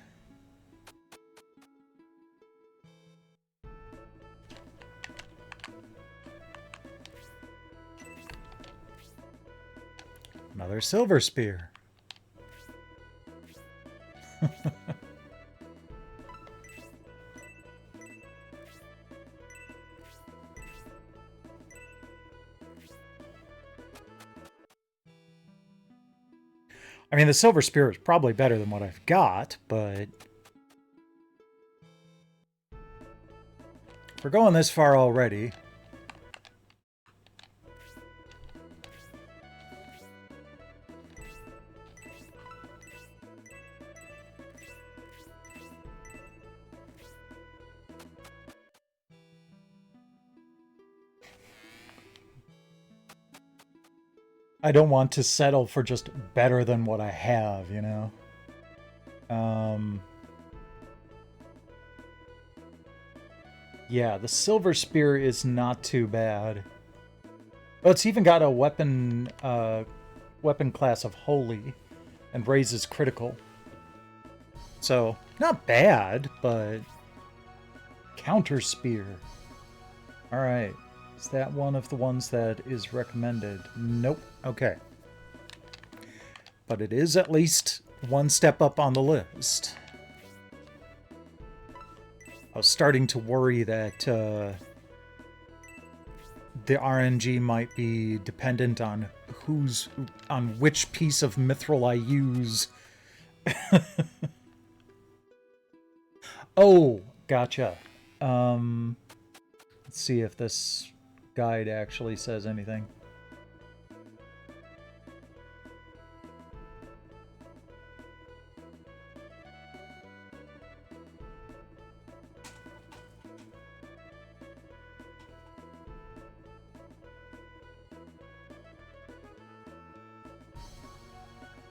Another silver spear. I mean, the silver spear is probably better than what I've got, but we're going this far already. I don't want to settle for just better than what I have, you know? Yeah, the Silver Spear is not too bad. Oh, it's even got a weapon class of Holy and raises critical. So, not bad, but Counter Spear. Alright. Is that one of the ones that is recommended? Nope. Okay. But it is at least one step up on the list. I was starting to worry that the RNG might be dependent on which piece of mithril I use. Oh, gotcha. Let's see if this guide actually says anything.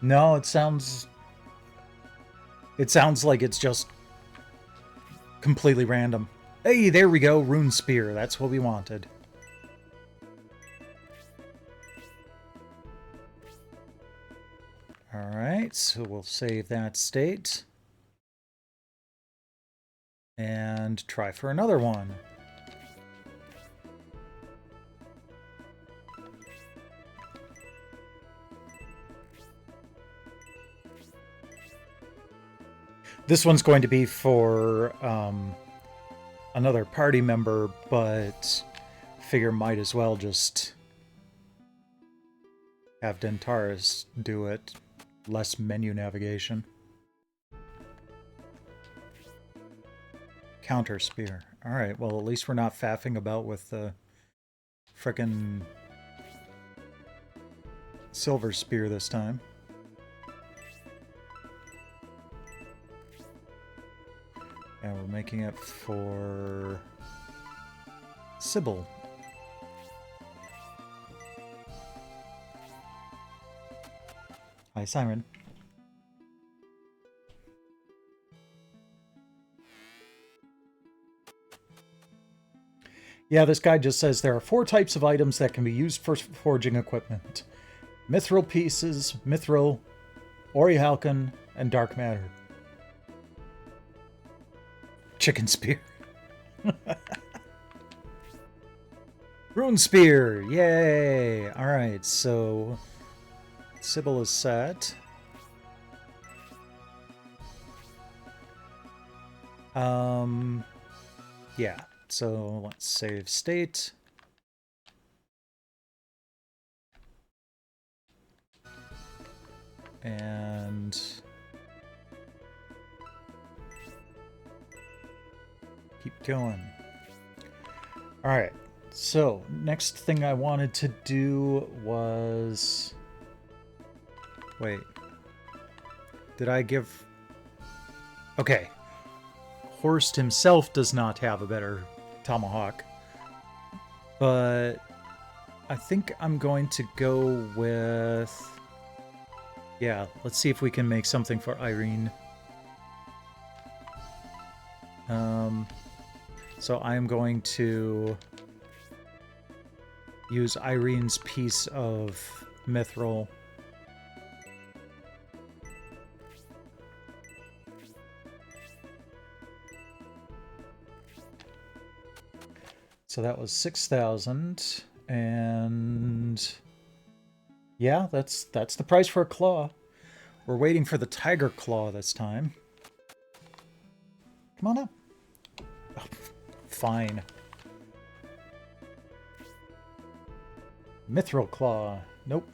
No, it sounds like it's just completely random. Hey, there we go, Rune Spear. That's what we wanted. Alright, so we'll save that state. And try for another one. This one's going to be for another party member, but figure might as well just have Dentaris do it. Less menu navigation. Counter Spear. Alright, well at least we're not faffing about with the frickin' Silver Spear this time. And we're making it for Sybil. Hi, Simon. Yeah, this guide just says there are 4 types of items that can be used for forging equipment. Mithril pieces, mithril, orichalcon, and dark matter. Chicken Spear. Rune Spear! Yay! Alright, so Sybil is set. Yeah, so let's save state. And keep going. Alright, so next thing I wanted to do was... Wait. Did I give... Okay. Horst himself does not have a better tomahawk. But I think I'm going to go with... Yeah, let's see if we can make something for Irene. So I'm going to use Irene's piece of mithril. So that was 6,000, and yeah, that's the price for a claw. We're waiting for the tiger claw this time. Come on up. Oh, fine. Mithril claw. Nope.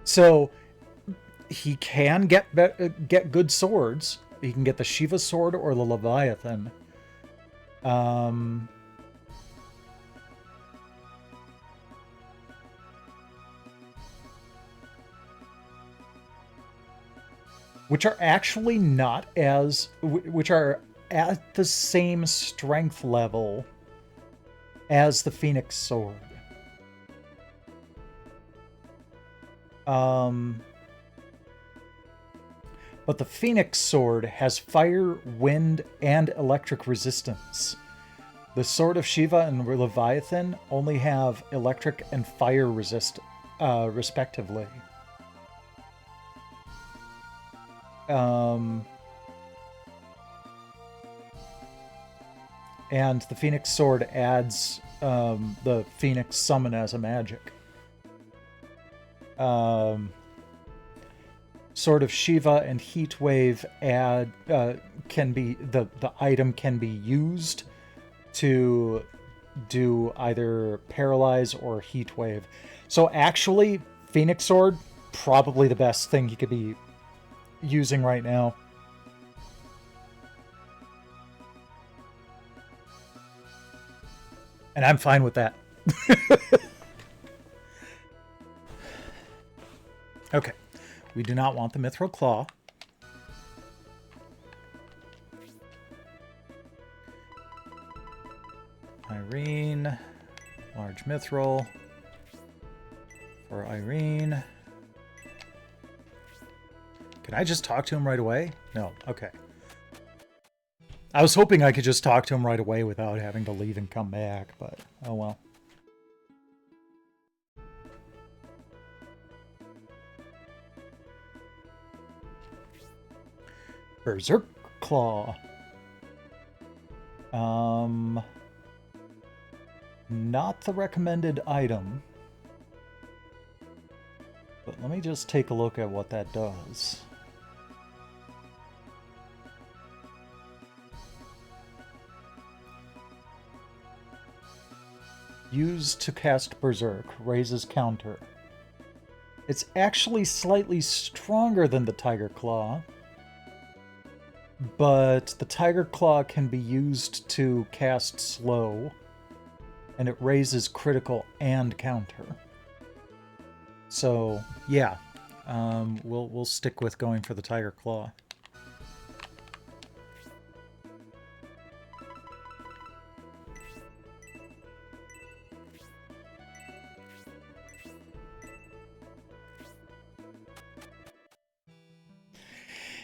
So he can get good swords. He can get the Shiva sword or the Leviathan. Which are actually not as... Which are at the same strength level as the Phoenix Sword. But the Phoenix Sword has fire, wind, and electric resistance. The Sword of Shiva and Leviathan only have electric and fire respectively. And the Phoenix Sword adds the Phoenix Summon as a magic. Sword of Shiva and Heatwave can be the item can be used to do either Paralyze or Heatwave. So actually, Phoenix Sword, probably the best thing you could be using right now. And I'm fine with that. Okay. We do not want the Mithril Claw. Irene. Large Mithril. For Irene. Can I just talk to him right away? No. Okay. I was hoping I could just talk to him right away without having to leave and come back, but oh well. Berserk Claw. Not the recommended item. But let me just take a look at what that does. Used to cast Berserk, raises counter. It's actually slightly stronger than the Tiger Claw, but the Tiger Claw can be used to cast slow, and it raises critical and counter. So, yeah, we'll stick with going for the Tiger Claw.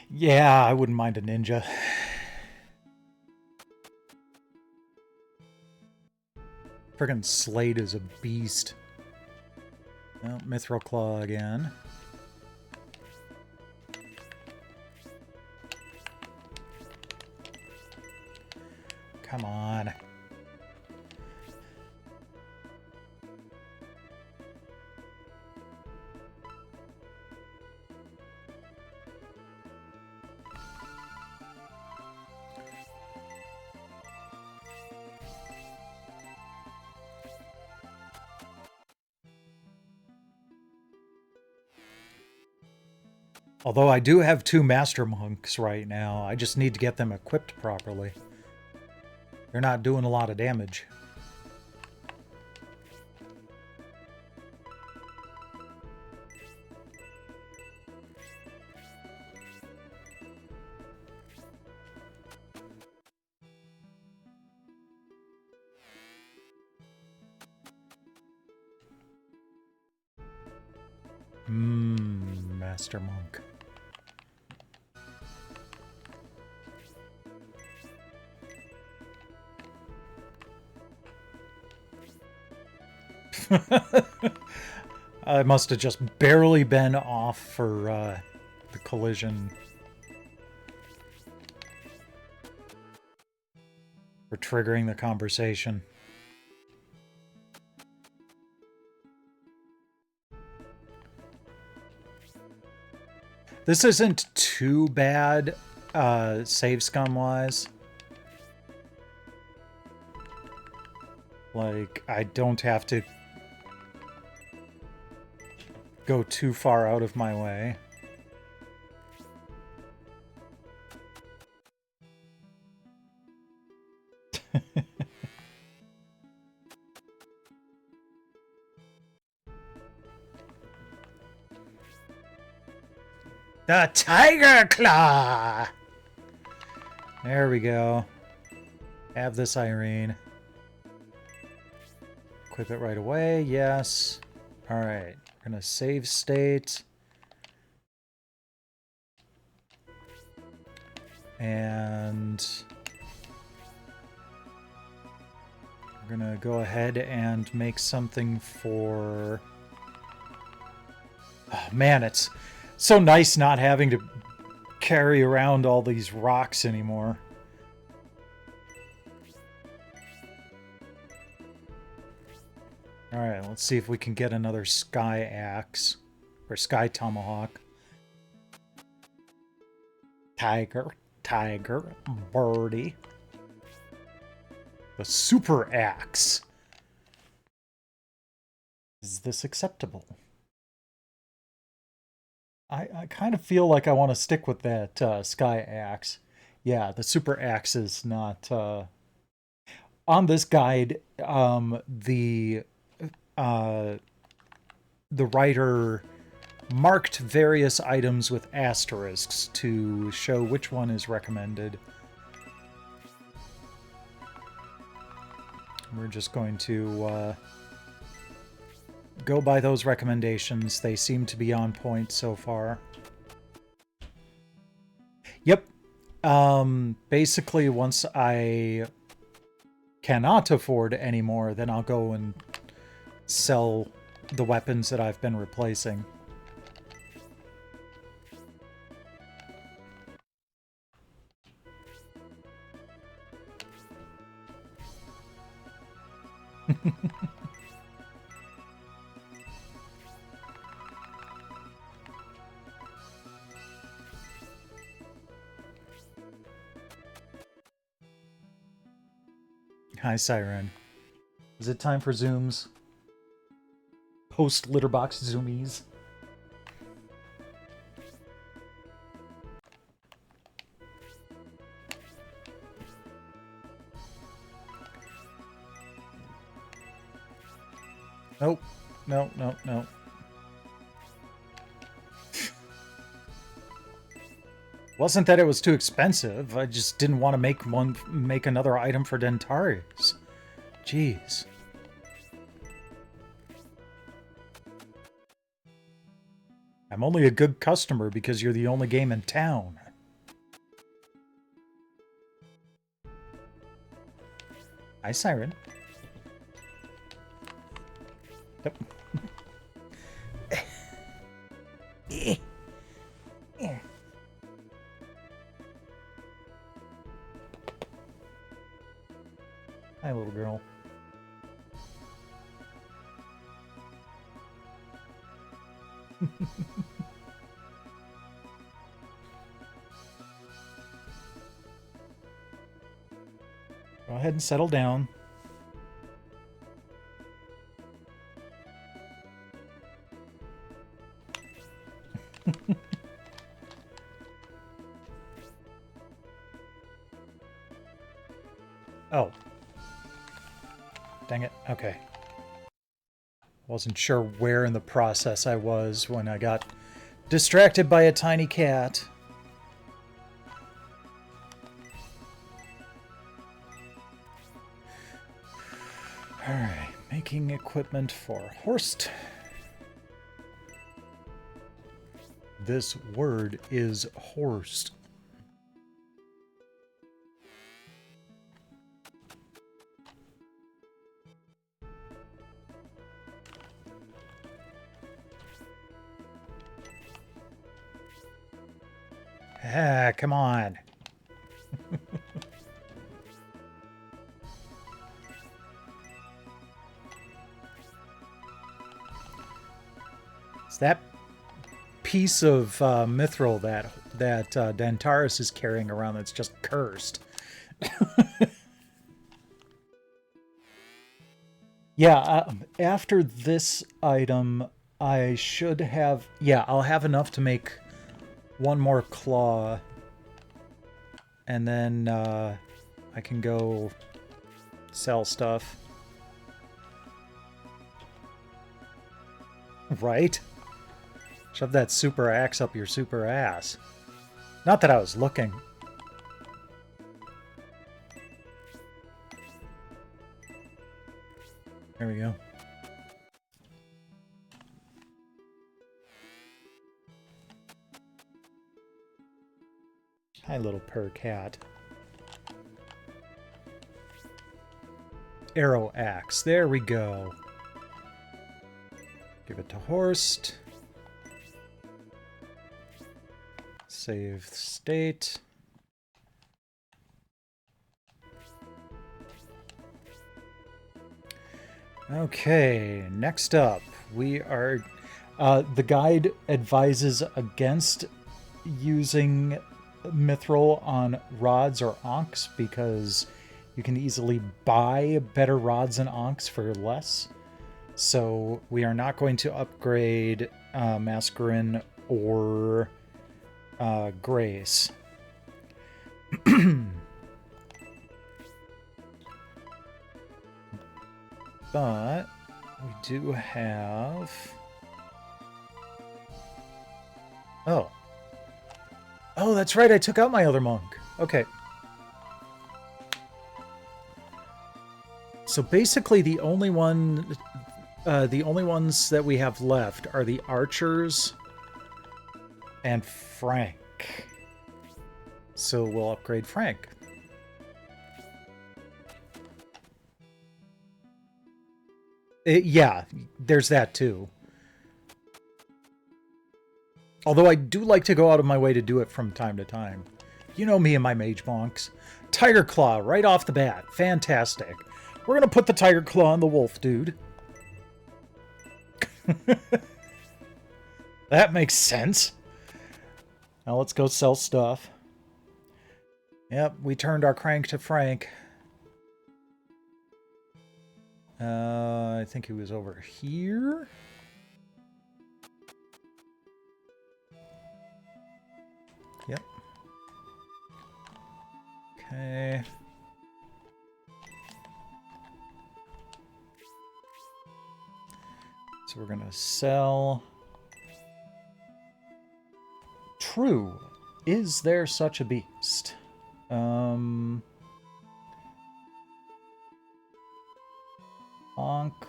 Yeah, I wouldn't mind a ninja. Friggin' Slade is a beast. Well, Mithril Claw again. Come on. Although I do have 2 Master Monks right now, I just need to get them equipped properly. They're not doing a lot of damage. Master Monk. I must have just barely been off for the collision. For triggering the conversation. This isn't too bad, save scum-wise. Like, I don't have to go too far out of my way. The Tiger Claw! There we go. Have this, Irene. Equip it right away, yes. Alright, We're going to save state. And we're going to go ahead and make something for... Oh, man, it's so nice not having to carry around all these rocks anymore. Alright, let's see if we can get another sky axe. Or sky tomahawk. Tiger, birdie. The super axe. Is this acceptable? I kind of feel like I want to stick with that sky axe. Yeah, the super axe is not... On this guide, the writer marked various items with asterisks to show which one is recommended. We're just going to go by those recommendations. They seem to be on point so far. Yep. Basically, once I cannot afford anymore, then I'll go and sell the weapons that I've been replacing. Hi, Siren. Is it time for zooms? Post litterbox zoomies. Nope. No, no, no. Wasn't that it was too expensive. I just didn't want to make another item for Dentaris. Jeez. I'm only a good customer because you're the only game in town. Hi, Siren. Yep. Hi, little girl. Go ahead and settle down. Oh. Dang it. Okay. Wasn't sure where in the process I was when I got distracted by a tiny cat. Alright, making equipment for Horst. This word is Horst. Ah, come on. It's that piece of mithril that Dentaris is carrying around that's just cursed. Yeah, after this item, I should have... Yeah, I'll have enough to make one more claw. And then I can go sell stuff. Right? Shove that super axe up your super ass. Not that I was looking. There we go. Hi, little purr cat. Arrow axe. There we go. Give it to Horst. Save state. Okay, next up, we are... the guide advises against using mithril on rods or ankhs because you can easily buy better rods and ankhs for less. So we are not going to upgrade Mascarin or Grace. But we do have... Oh. Oh, that's right, I took out my other monk. Okay. So basically the only ones that we have left are the archers and Frank. So we'll upgrade Frank. Yeah, there's that too. Although I do like to go out of my way to do it from time to time. You know me and my mage monks. Tiger Claw right off the bat. Fantastic. We're going to put the Tiger Claw on the wolf, dude. That makes sense. Now let's go sell stuff. Yep, we turned our crank to Frank. I think he was over here. Yep. Okay. So we're gonna sell. True. Is there such a beast? Ankh.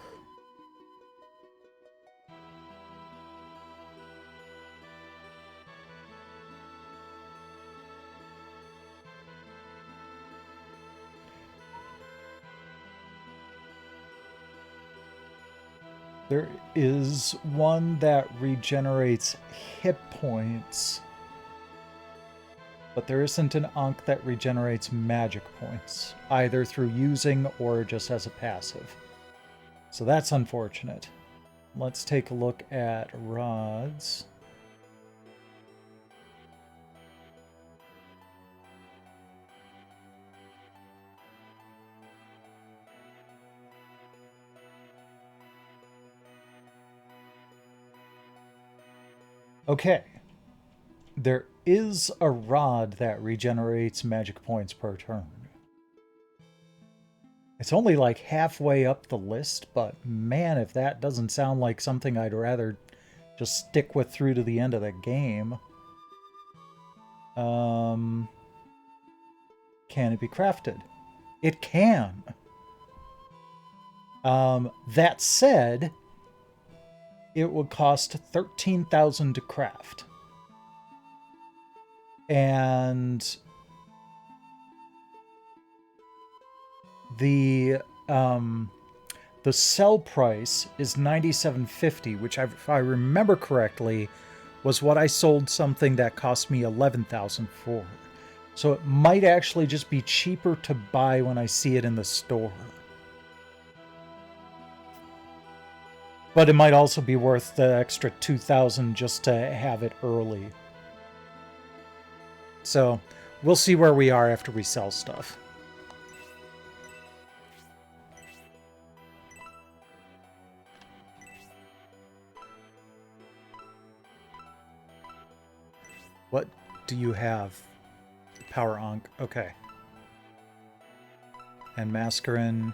There is one that regenerates hit points, but there isn't an Ankh that regenerates magic points, either through using or just as a passive. So that's unfortunate. Let's take a look at rods. Okay. There is a rod that regenerates magic points per turn. It's only like halfway up the list, but man, if that doesn't sound like something I'd rather just stick with through to the end of the game. Can it be crafted? It can. That said, it would cost 13,000 to craft. And the sell price is $97.50, which if I remember correctly was what I sold something that cost me $11,000 for. So it might actually just be cheaper to buy when I see it in the store. But it might also be worth the extra $2,000 just to have it early. So we'll see where we are after we sell stuff. What do you have? Power Ankh. Okay. And Mascarin.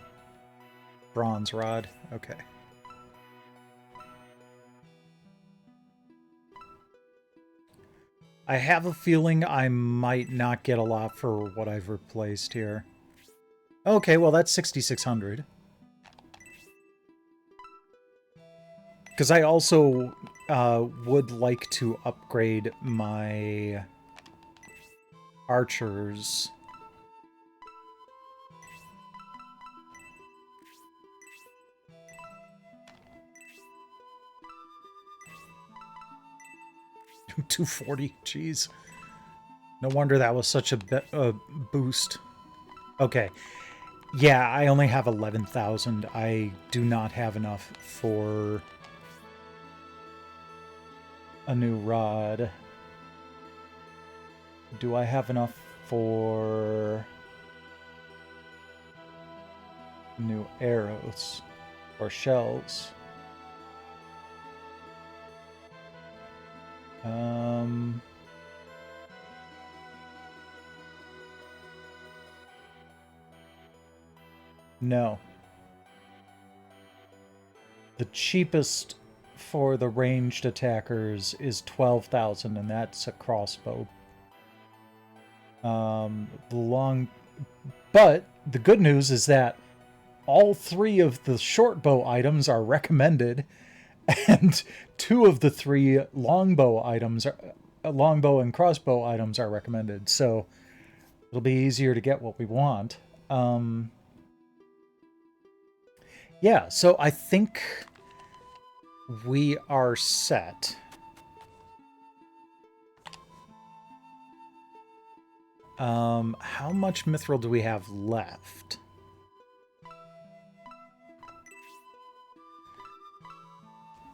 Bronze Rod. Okay. I have a feeling I might not get a lot for what I've replaced here. Okay, well that's 6,600. Because I also would like to upgrade my archers. $240, jeez. No wonder that was such a boost. Okay. Yeah, I only have 11,000. I do not have enough for a new rod. Do I have enough for new arrows or shells? No. The cheapest for the ranged attackers is 12,000, and that's a crossbow. But the good news is that all 3 of the short bow items are recommended, and 2 of the 3 longbow items are longbow and crossbow items are recommended. So it'll be easier to get what we want. Yeah, so I think we are set. How much mithril do we have left?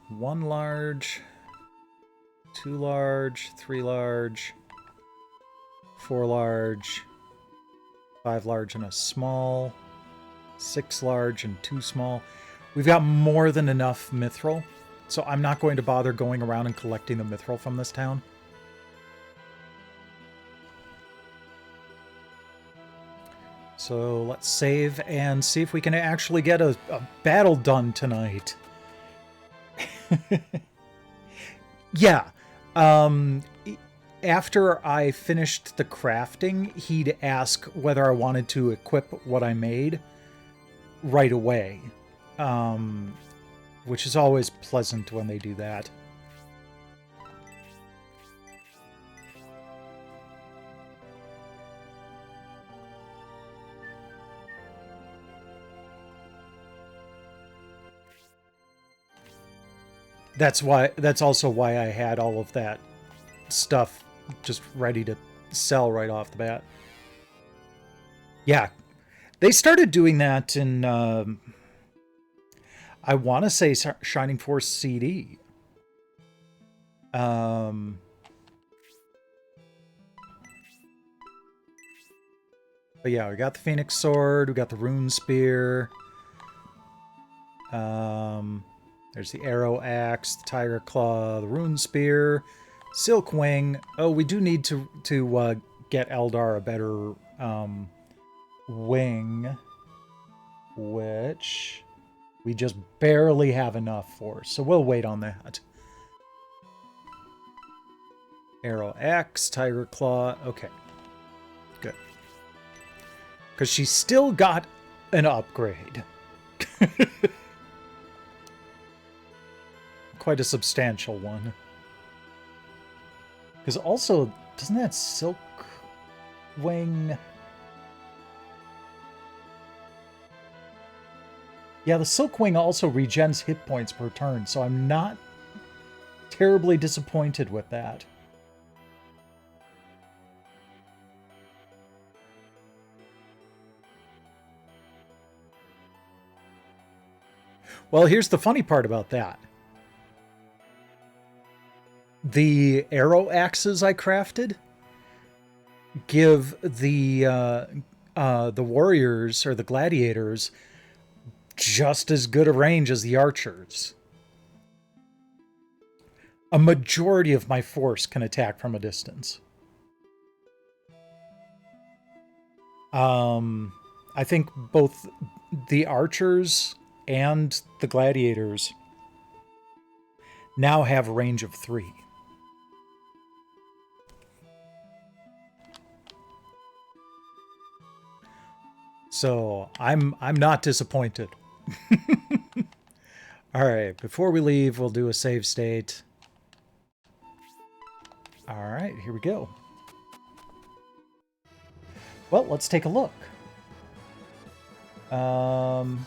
One large, 2 large, 3 large, 4 large, 5 large and a small, 6 large and 2 small. We've got more than enough mithril, so I'm not going to bother going around and collecting the mithril from this town. So let's save and see if we can actually get a battle done tonight. Yeah. After I finished the crafting, he'd ask whether I wanted to equip what I made right away. Which is always pleasant when they do that. That's also why I had all of that stuff just ready to sell right off the bat. Yeah. They started doing that in I want to say Shining Force CD. But yeah, we got the Phoenix Sword, we got the Rune Spear. There's the Arrow Axe, the Tiger Claw, the Rune Spear, Silk Wing. Oh, we do need to get Eldar a better wing, which we just barely have enough for, so we'll wait on that. Arrow Axe, Tiger Claw. Okay, good. Because she's still got an upgrade. Quite a substantial one. Because also, doesn't that Silk Wing... Yeah, the Silk Wing also regens hit points per turn, so I'm not terribly disappointed with that. Well, here's the funny part about that. The arrow axes I crafted give the warriors or the gladiators just as good a range as the archers. A majority of my force can attack from a distance. I think both the archers and the gladiators now have a range of 3. So I'm not disappointed. All right, before we leave, we'll do a save state. All right, here we go. Well, let's take a look. I'm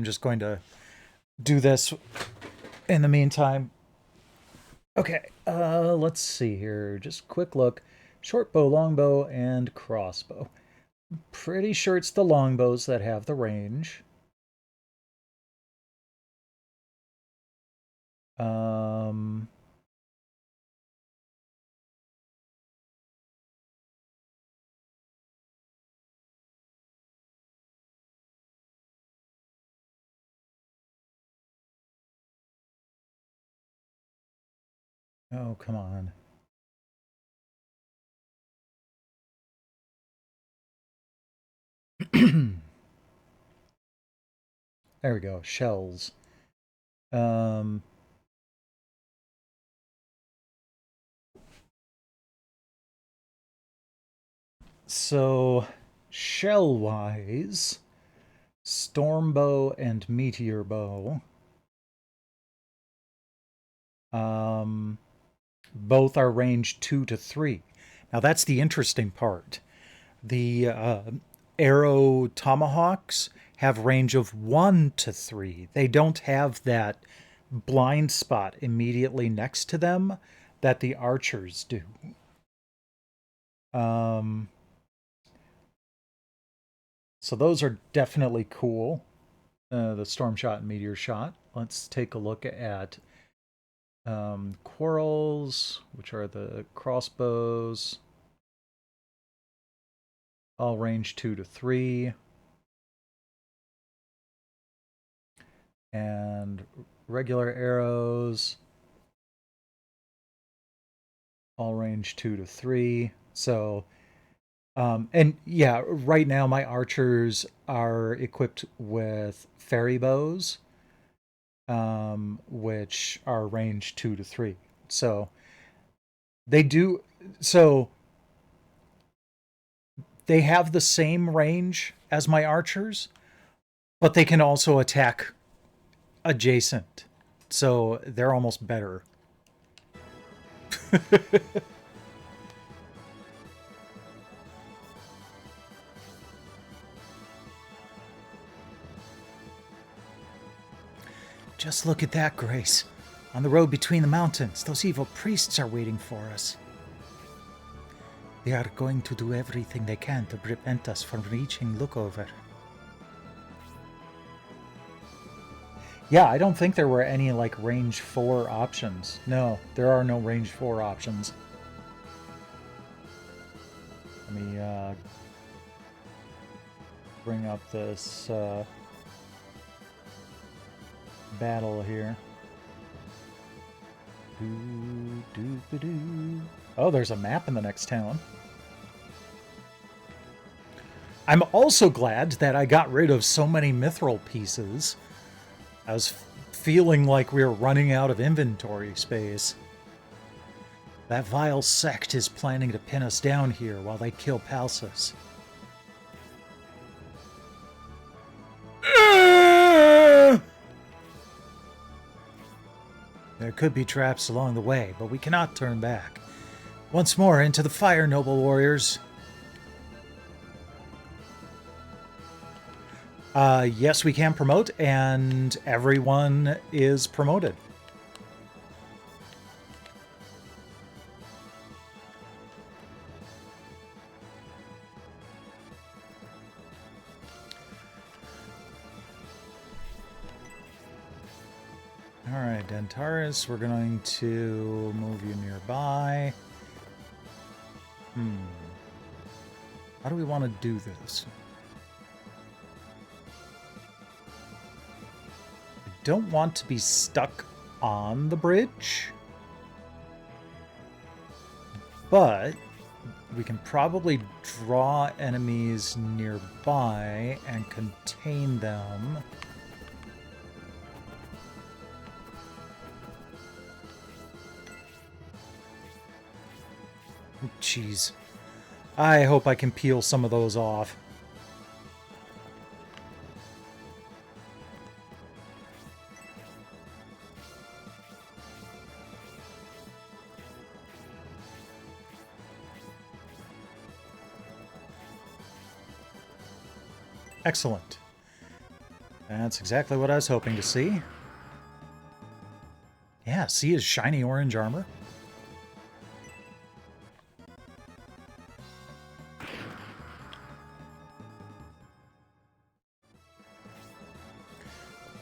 just going to do this in the meantime. Okay, let's see here. Just quick look. Short bow, long bow, and crossbow. Pretty sure it's the longbows that have the range. Um, oh, come on. There we go. Shells. Um, so, shell-wise, stormbow and meteor bow. Both are range 2 to 3. Now, that's the interesting part. The arrow tomahawks have range of 1 to 3. They don't have that blind spot immediately next to them that the archers do. So those are definitely cool. The storm shot and meteor shot. Let's take a look at quarrels, which are the crossbows. All range 2 to 3. And regular arrows, all range 2 to 3. So, and yeah, right now my archers are equipped with fairy bows, which are range 2 to 3. So they do, so they have the same range as my archers, but they can also attack adjacent. So they're almost better. Just look at that, Grace. On the road between the mountains, those evil priests are waiting for us. They are going to do everything they can to prevent us from reaching Lookover. Yeah, I don't think there were any, like, range 4 options. No, there are no range 4 options. Let me, bring up this, battle here. Oh, there's a map in the next town. I'm also glad that I got rid of so many mithril pieces. I was feeling like we were running out of inventory space. That vile sect is planning to pin us down here while they kill Palsus. There could be traps along the way, but we cannot turn back. Once more, into the fire, noble warriors. Yes, we can promote, and everyone is promoted. Alright, Dentaris, we're going to move you nearby. How do we want to do this? I don't want to be stuck on the bridge, but we can probably draw enemies nearby and contain them. Jeez. I hope I can peel some of those off. Excellent. That's exactly what I was hoping to see. Yeah, see his shiny orange armor?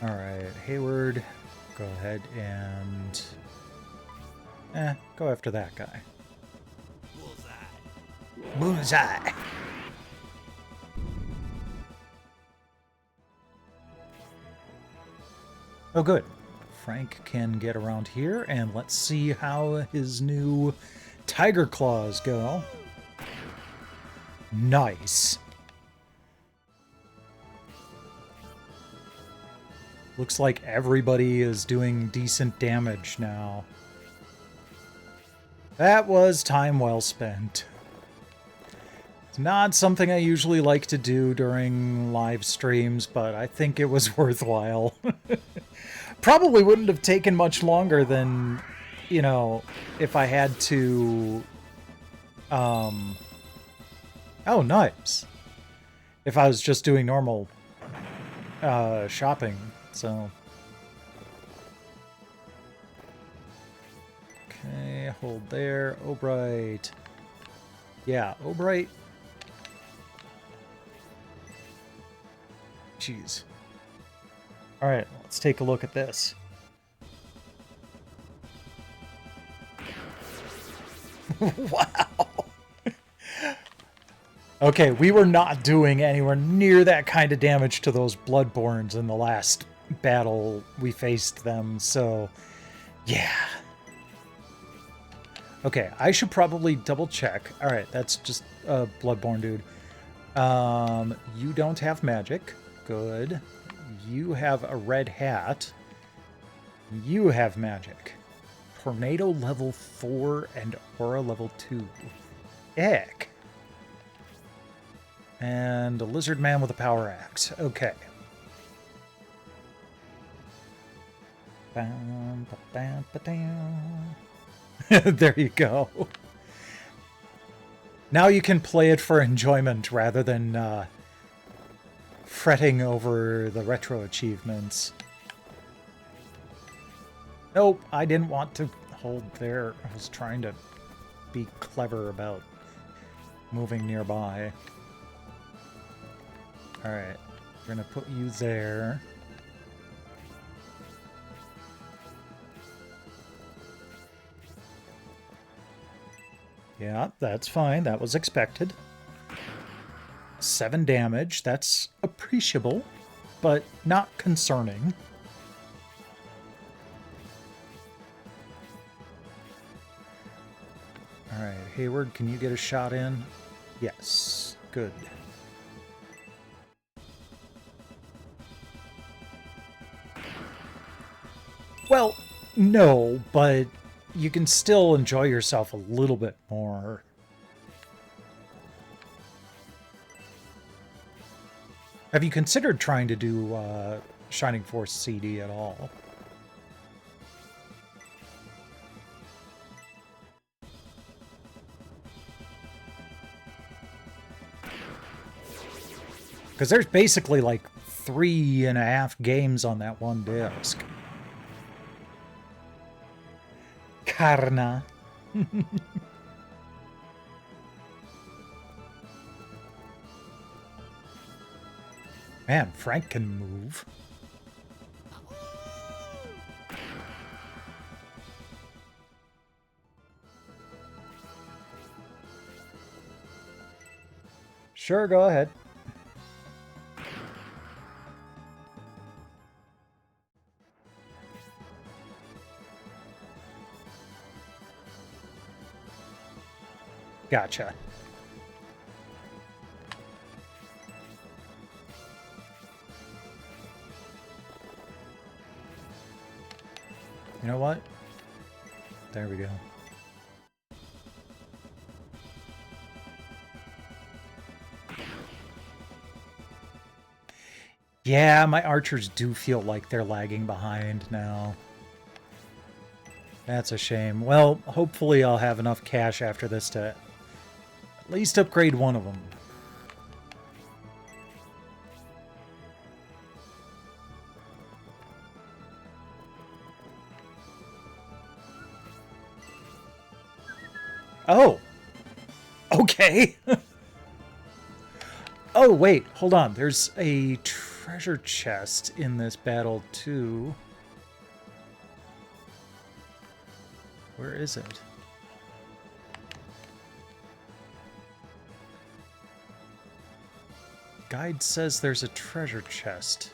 Alright, Hayward, go ahead and... go after that guy. Bullseye! Bullseye! Oh, good. Frank can get around here, and let's see how his new Tiger Claws go. Nice. Looks like everybody is doing decent damage now. That was time well spent. It's not something I usually like to do during live streams, but I think it was worthwhile. Probably wouldn't have taken much longer than, you know, if I had to... Oh, nice. If I was just doing normal shopping, so... Okay, hold there. Obright. Yeah, Obright. Jeez. Alright, let's take a look at this. Wow! Okay, we were not doing anywhere near that kind of damage to those Bloodborns in the last battle we faced them, so... yeah. Okay, I should probably double check. Alright, that's just a Bloodborne dude. You don't have magic. Good. You have a red hat. You have magic. Tornado level 4 and Aura level 2. Heck. And a lizard man with a power axe. Okay. There you go. Now you can play it for enjoyment rather than fretting over the retro achievements. Nope, I didn't want to hold there. I was trying to be clever about moving nearby. Alright, we're gonna put you there. Yeah, that's fine. That was expected. 7 damage. That's appreciable, but not concerning. Alright, Hayward, can you get a shot in? Yes. Good. Well, no, but you can still enjoy yourself a little bit more. Have you considered trying to do Shining Force CD at all? Because there's basically like 3.5 games on that one disc. Karna. Man, Frank can move. Sure, go ahead. Gotcha. You know what? There we go. Yeah, my archers do feel like they're lagging behind now. That's a shame. Well, hopefully I'll have enough cash after this to at least upgrade one of them. Oh! Okay! Oh, wait, hold on. There's a treasure chest in this battle, too. Where is it? Guide says there's a treasure chest.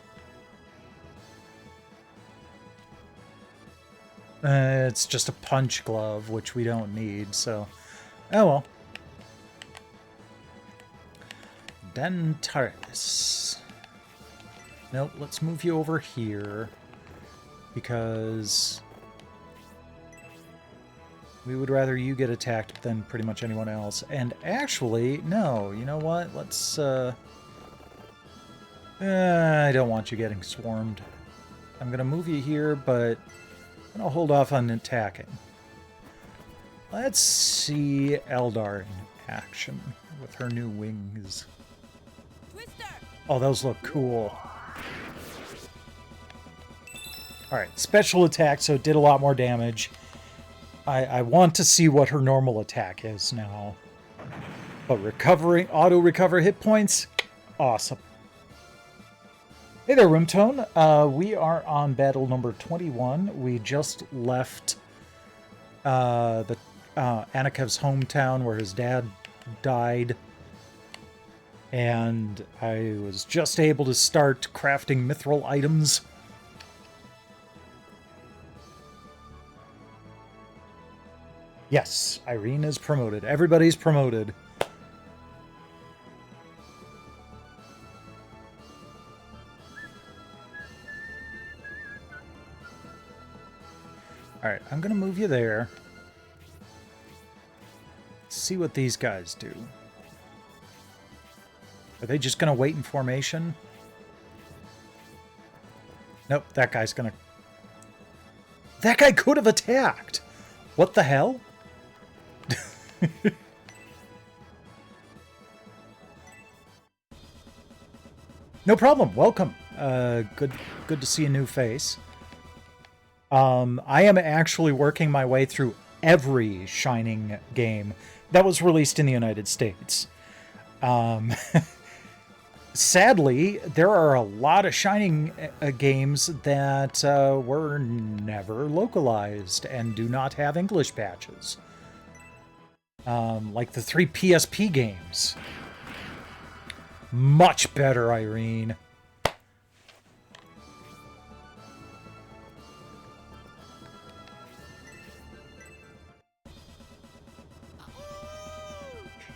It's just a punch glove, which we don't need, so... Oh well. Dentaris. Nope, let's move you over here. Because... we would rather you get attacked than pretty much anyone else. And actually, no, you know what? Let's, I don't want you getting swarmed. I'm gonna move you here, but I'm gonna hold off on attacking. Let's see Eldar in action with her new wings. Twister. Oh, those look cool. Alright, special attack, so it did a lot more damage. I want to see what her normal attack is now. But recovering, auto-recover hit points? Awesome. Hey there, Roomtone. We are on battle number 21. We just left Anakev's hometown where his dad died. And I was just able to start crafting mithril items. Yes, Irene is promoted. Everybody's promoted. Alright, I'm going to move you there. See what these guys do. Are they just going to wait in formation? Nope, that guy's going to... That guy could have attacked! What the hell? No problem. Welcome. Good to see a new face. I am actually working my way through every Shining game that was released in the United States. Sadly, there are a lot of Shining games that were never localized and do not have English patches. Like the 3 PSP games. Much better, Irene.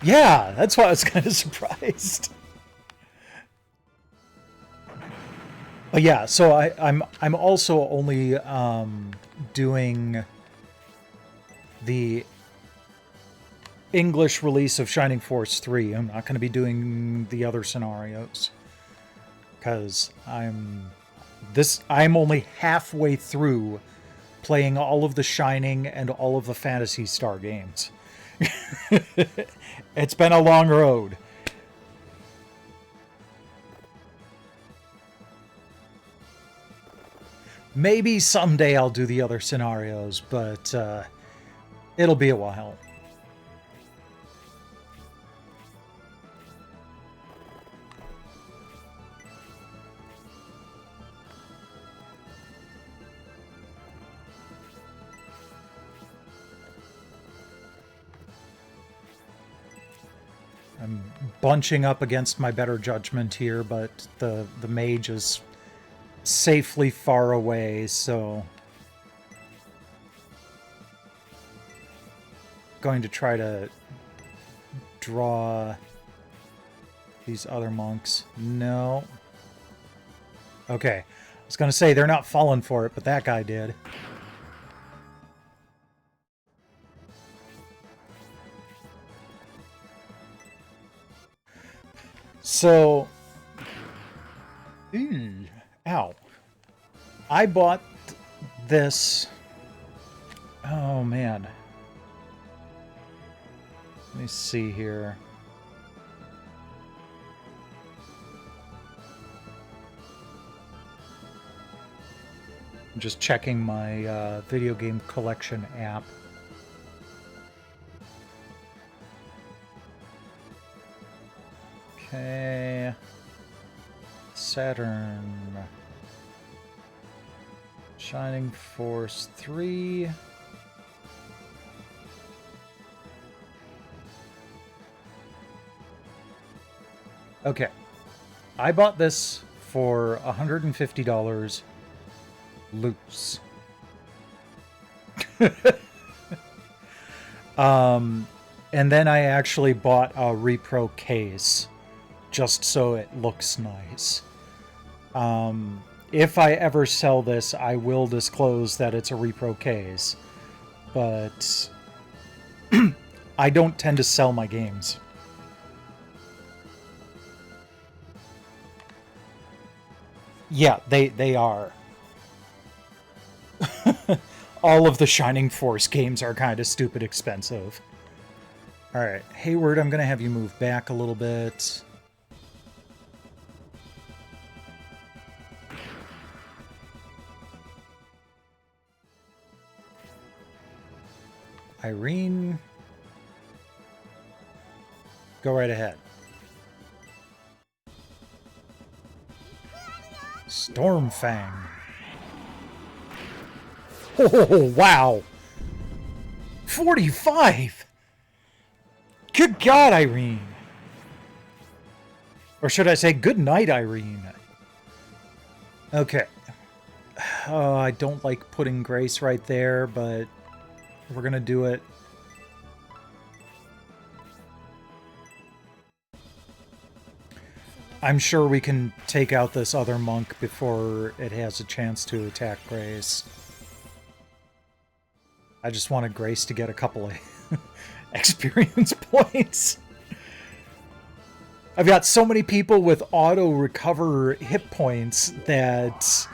Yeah, that's why I was kind of surprised. But yeah, so I'm also only doing the English release of Shining Force 3. I'm not going to be doing the other scenarios because I'm only halfway through playing all of the Shining and all of the Phantasy Star games. It's been a long road. Maybe someday I'll do the other scenarios, but it'll be a while. I'm bunching up against my better judgment here, but the mage is safely far away, so going to try to draw these other monks. No. Okay. I was going to say they're not falling for it, but that guy did. So, ow. I bought this. Oh, man. Let me see here. I'm just checking my video game collection app. Okay. Saturn. Shining Force 3. Okay. I bought this for $150 loose. And then I actually bought a repro case just so it looks nice. If I ever sell this, I will disclose that it's a repro case, but I don't tend to sell my games. Yeah, they are. All of the Shining Force games are kind of stupid expensive. Alright, Hayward, I'm going to have you move back a little bit. Irene, go right ahead. Stormfang. Oh, wow. 45! Good God, Irene. Or should I say, good night, Irene. Okay. I don't like putting Grace right there, but we're gonna do it. I'm sure we can take out this other monk before it has a chance to attack Grace. I just wanted Grace to get a couple of experience points. I've got so many people with auto-recover hit points that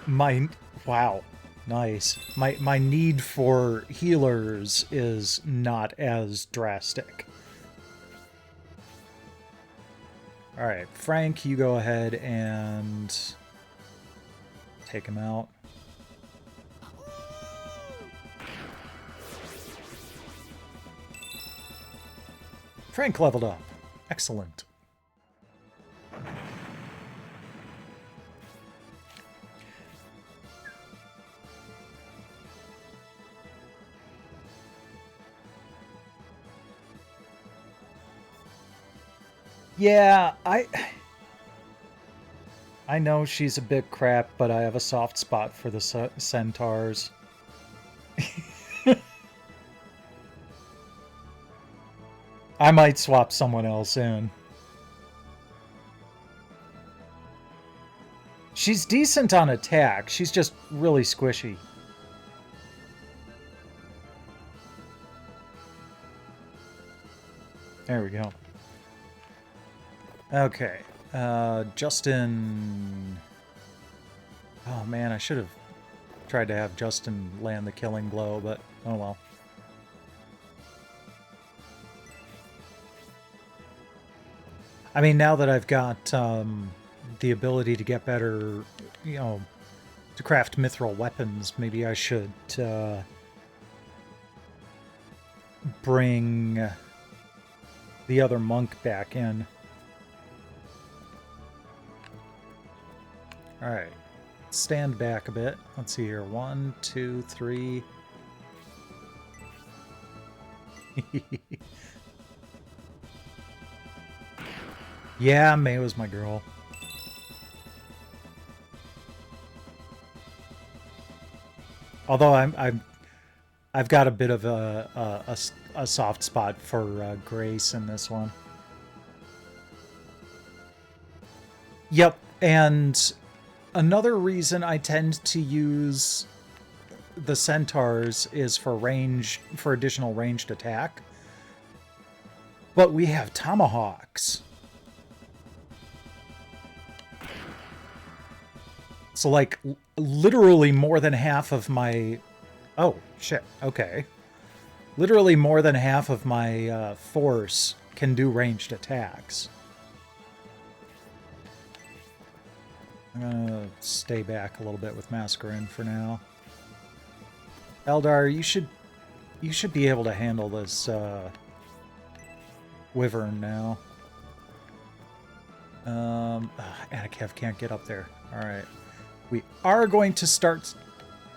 my... Wow. Nice. My need for healers is not as drastic. Alright, Frank, you go ahead and take him out. Frank leveled up. Excellent. Yeah, I know she's a bit crap, but I have a soft spot for the centaurs. I might swap someone else in. She's decent on attack. She's just really squishy. There we go. Okay. Justin... Oh man, I should have tried to have Justin land the killing blow, but oh well. I mean, now that I've got the ability to get better, you know, to craft mithril weapons, maybe I should bring the other monk back in. Alright, stand back a bit. Let's see here. 1, 2, 3. Yeah, May was my girl. Although I've got a bit of a soft spot for Grace in this one. Yep, and another reason I tend to use the centaurs is for range, for additional ranged attack. But we have tomahawks. So, like, literally more than half of my... Oh, shit. Okay. Literally more than half of my force can do ranged attacks. I'm gonna stay back a little bit with Masquerin for now. Eldar, you should be able to handle this Wyvern now. Anakev can't get up there. All right. We are going to start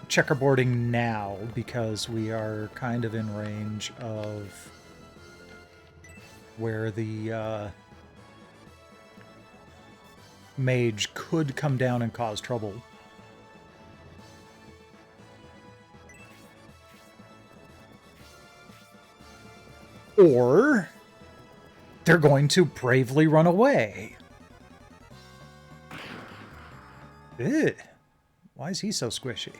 checkerboarding now because we are kind of in range of where the mage could come down and cause trouble. Or they're going to bravely run away. Ew. Why is he so squishy?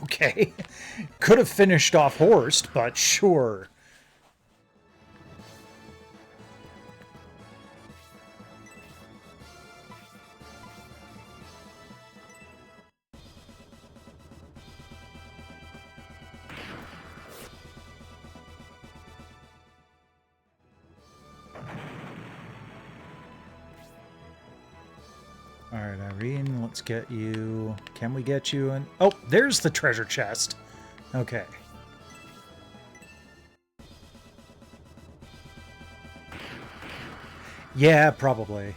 Okay. Could have finished off Horst, but sure. Alright, Irene, let's get you... Can we get you in... Oh, there's the treasure chest. Okay. Yeah, probably.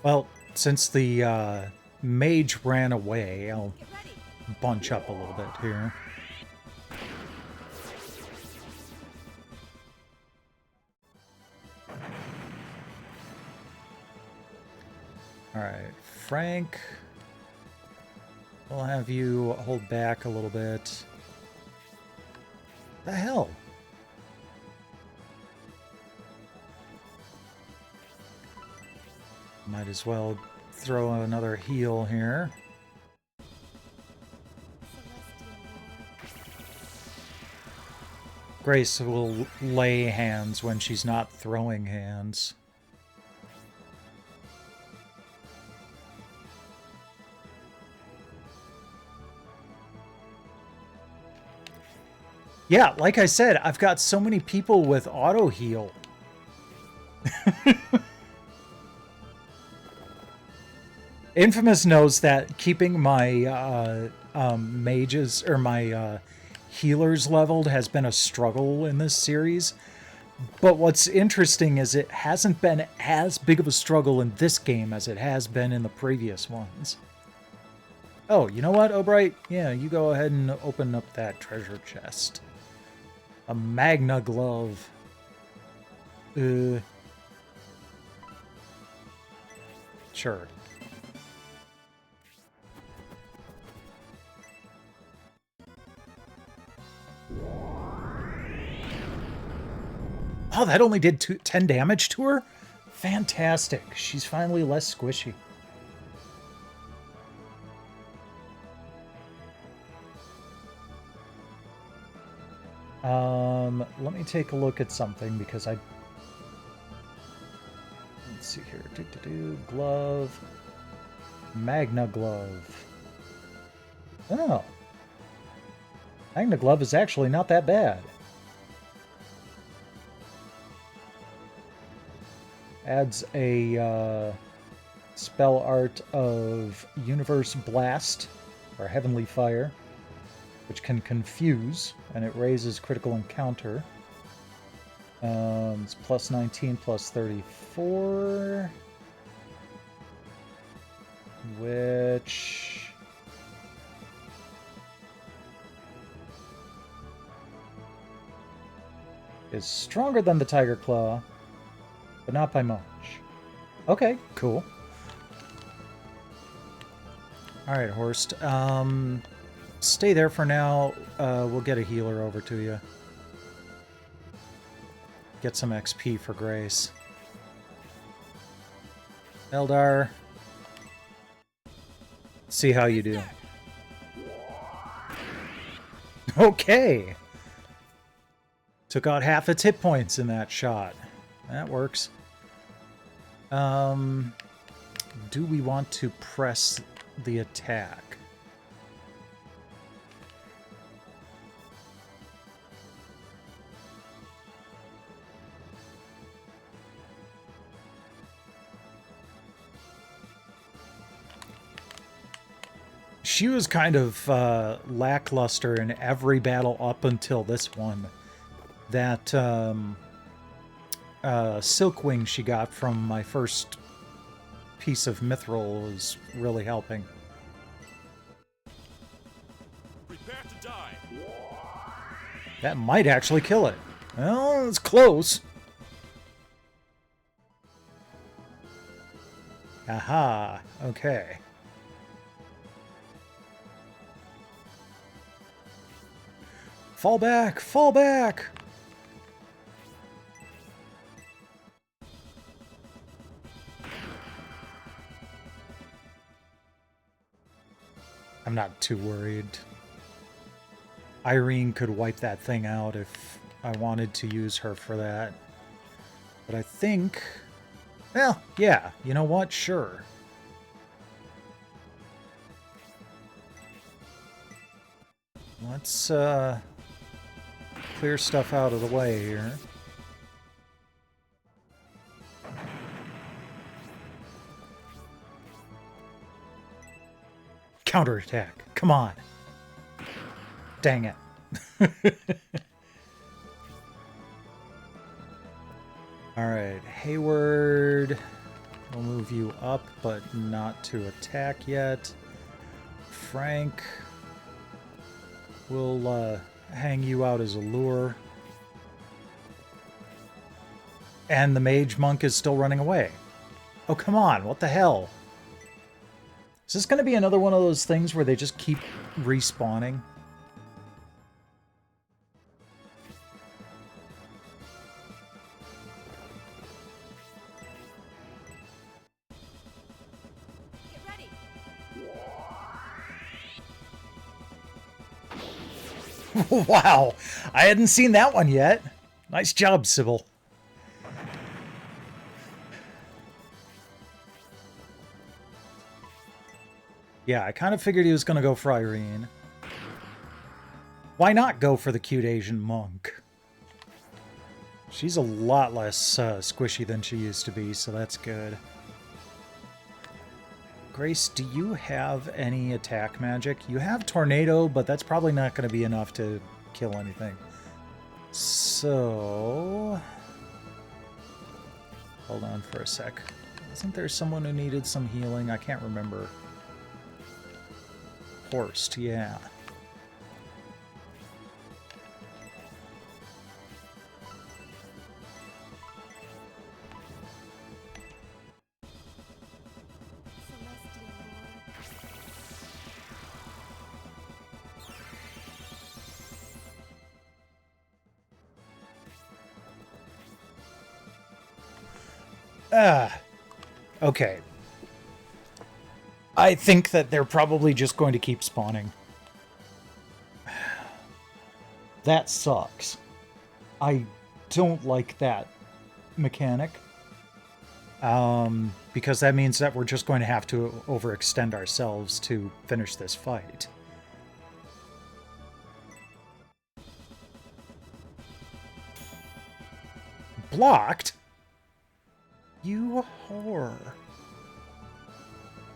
Well, since the mage ran away, I'll bunch up a little bit here. Alright, Frank. We'll have you hold back a little bit. The hell? Might as well throw another heal here. Grace will lay hands when she's not throwing hands. Yeah, like I said, I've got so many people with auto heal. Infamous knows that keeping my mages or my healers leveled has been a struggle in this series. But what's interesting is it hasn't been as big of a struggle in this game as it has been in the previous ones. Oh, you know what, O'Bright? Yeah, you go ahead and open up that treasure chest. A Magna glove. Sure. Oh, that only did 10 damage to her? Fantastic. She's finally less squishy. Let me take a look at something because let's see here. Glove. Magna glove. Oh. Magna glove is actually not that bad. Adds a spell art of Universe Blast, or Heavenly Fire, which can confuse, and it raises critical encounter. It's plus 19, plus 34, which... is stronger than the Tiger Claw, but not by much. Okay, cool. Alright, Horst. Stay there for now. We'll get a healer over to you. Get some XP for Grace. Eldar. See how you do. Okay! Took out half its hit points in that shot. That works. Do we want to press the attack? she was kind of lackluster in every battle up until this one. That Silkwing she got from my first piece of mithril is really helping. Prepare to die. That might actually kill it. Well, it's close. Aha, okay. Fall back! Fall back! I'm not too worried. Irene could wipe that thing out if I wanted to use her for that. But I think... Well, yeah, you know what? Sure. Let's clear stuff out of the way here. Counterattack. Come on. Dang it. Alright, Hayward. We'll move you up, but not to attack yet. Frank. We'll hang you out as a lure. And the mage monk is still running away. Oh, come on. What the hell? Is this going to be another one of those things where they just keep respawning? Get ready. Wow. I hadn't seen that one yet. Nice job, Sybil. Yeah, I kind of figured he was going to go for Irene. Why not go for the cute Asian monk? She's a lot less squishy than she used to be, so that's good. Grace, do you have any attack magic? You have Tornado, but that's probably not going to be enough to kill anything. So... Hold on for a sec. Wasn't there someone who needed some healing? I can't remember. Horst, yeah. Okay. I think that they're probably just going to keep spawning. That sucks. I don't like that mechanic. Because that means that we're just going to have to overextend ourselves to finish this fight. Blocked? You whore.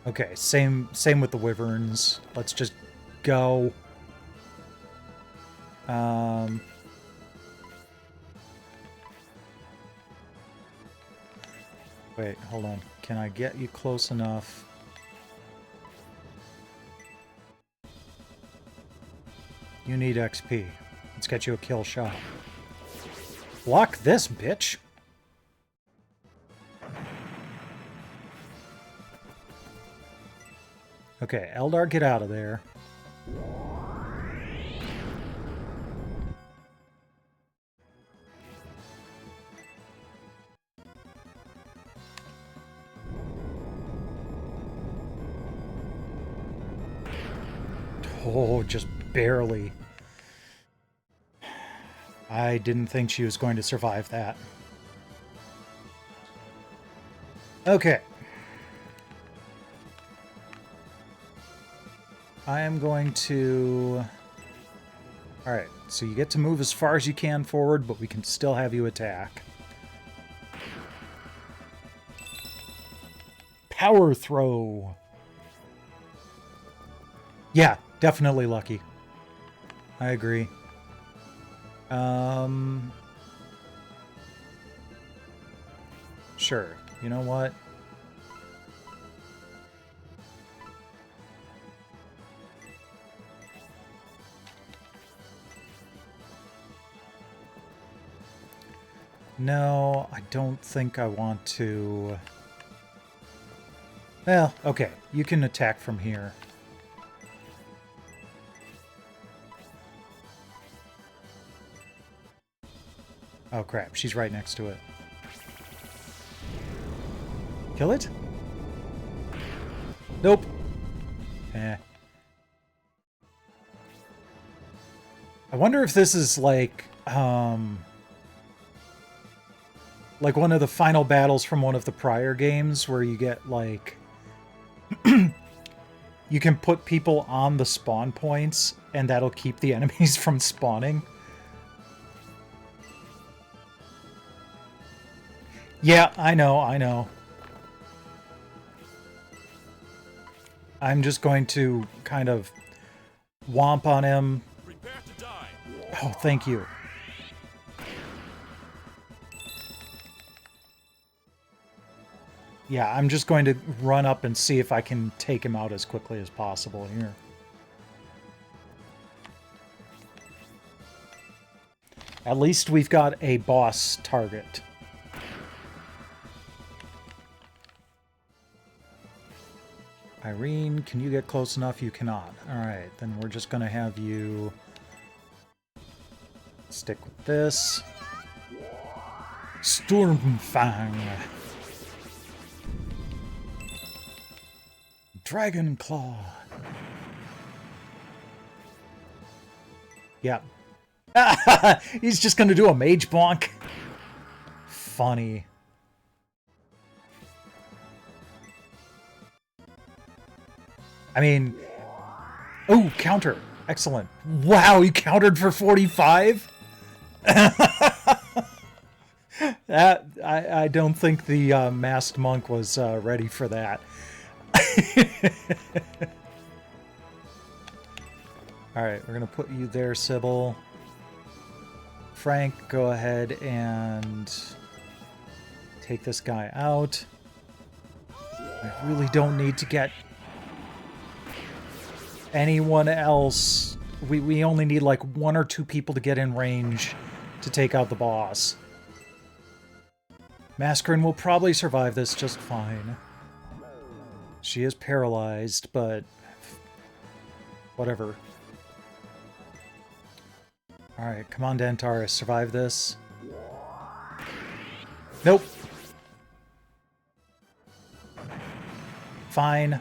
Okay, same with the wyverns. Let's just go. Wait, hold on. Can I get you close enough? You need XP. Let's get you a kill shot. Block this, bitch! Okay, Eldar, get out of there. Oh, just barely. I didn't think she was going to survive that. Okay. I am going to... Alright, so you get to move as far as you can forward, but we can still have you attack. Power throw! Yeah, definitely lucky. I agree. Sure. You know what? No, I don't think I want to... Well, okay. You can attack from here. Oh, crap. She's right next to it. Kill it? Nope. Eh. I wonder if this is like one of the final battles from one of the prior games where you get, like... you can put people on the spawn points, and that'll keep the enemies from spawning. Yeah, I know, I know. I'm just going to kind of womp on him. Prepare to die. Oh, thank you. Yeah, I'm just going to run up and see if I can take him out as quickly as possible here. At least we've got a boss target. Irene, can you get close enough? You cannot. Alright, then we're just going to have you stick with this. Stormfang. Dragon Claw. Yeah. He's just going to do a mage bonk. Funny. I mean... Oh, counter. Excellent. Wow, he countered for 45? That I don't think the masked monk was ready for that. Alright, we're going to put you there, Sybil. Frank, go ahead and take this guy out. I really don't need to get anyone else. We only need like 1 or 2 people to get in range to take out the boss. Mascarin will probably survive this just fine. She is paralyzed, but whatever. Alright, come on, Dantaris, survive this. Nope. Fine.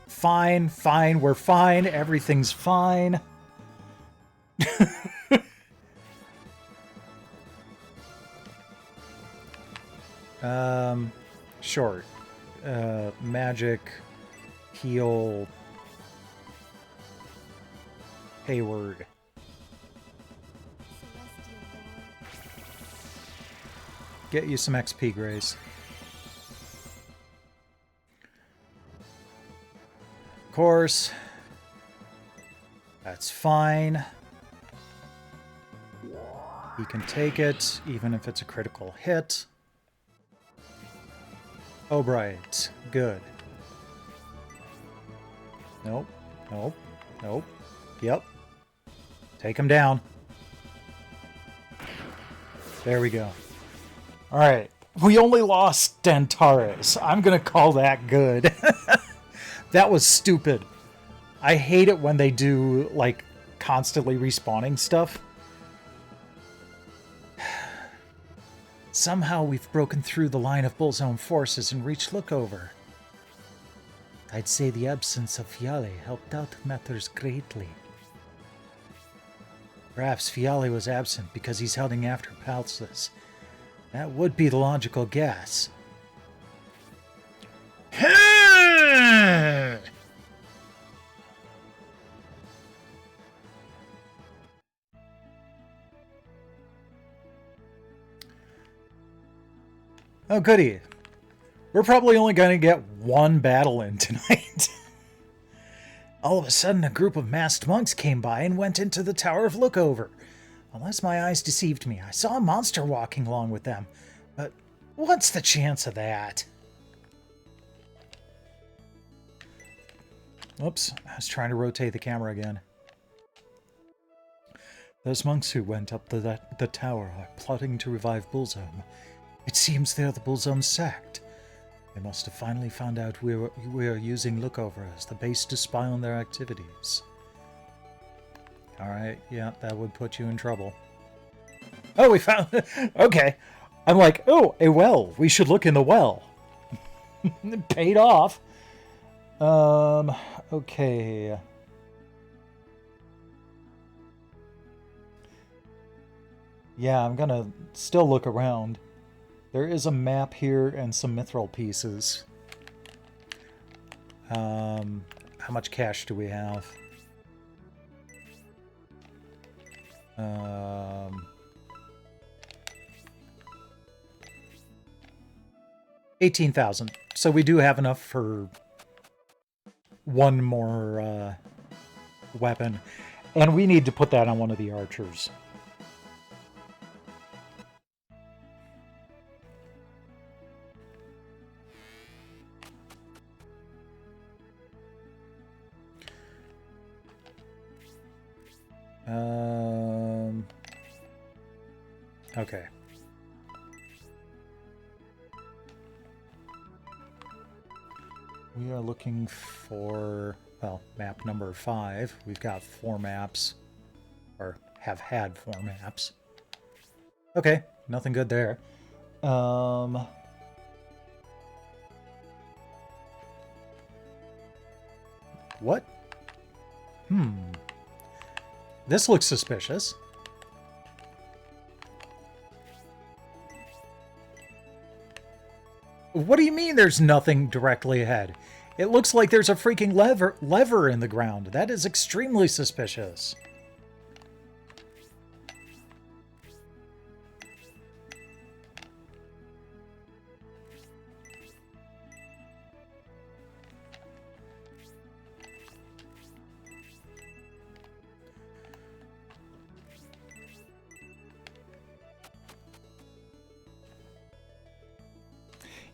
Fine, fine, we're fine, everything's fine. Sure. Magic, heal, Hayward. Get you some XP, Grace. Of course. That's fine. He can take it, even if it's a critical hit. Oh, right. Good. Nope. Nope. Nope. Yep. Take him down. There we go. Alright. We only lost Dantaris. I'm gonna call that good. That was stupid. I hate it when they do, like, constantly respawning stuff. Somehow we've broken through the line of Bullzone forces and reached Lookover. I'd say the absence of Fiale helped out matters greatly. Perhaps Fiale was absent because he's heading after Palsis. That would be the logical guess. Oh, goody. We're probably only going to get 1 battle in tonight. All of a sudden, a group of masked monks came by and went into the Tower of Lookover. Unless my eyes deceived me, I saw a monster walking along with them. But what's the chance of that? Oops, I was trying to rotate the camera again. Those monks who went up the tower are plotting to revive Bullzome. It seems they're the Bullzome sect. They must have finally found out we are using Lookover as the base to spy on their activities. Alright, yeah, that would put you in trouble. Oh, we found... Okay. I'm like, oh, a well. We should look in the well. It paid off. Okay. Yeah, I'm gonna still look around. There is a map here and some mithril pieces. How much cash do we have? 18,000. So we do have enough for one more weapon. And we need to put that on one of the archers. Okay. We are looking for, well, map number 5. We've got 4 maps, or have had 4 maps. Okay, nothing good there. What? This looks suspicious. What do you mean there's nothing directly ahead? It looks like there's a freaking lever in the ground. That is extremely suspicious.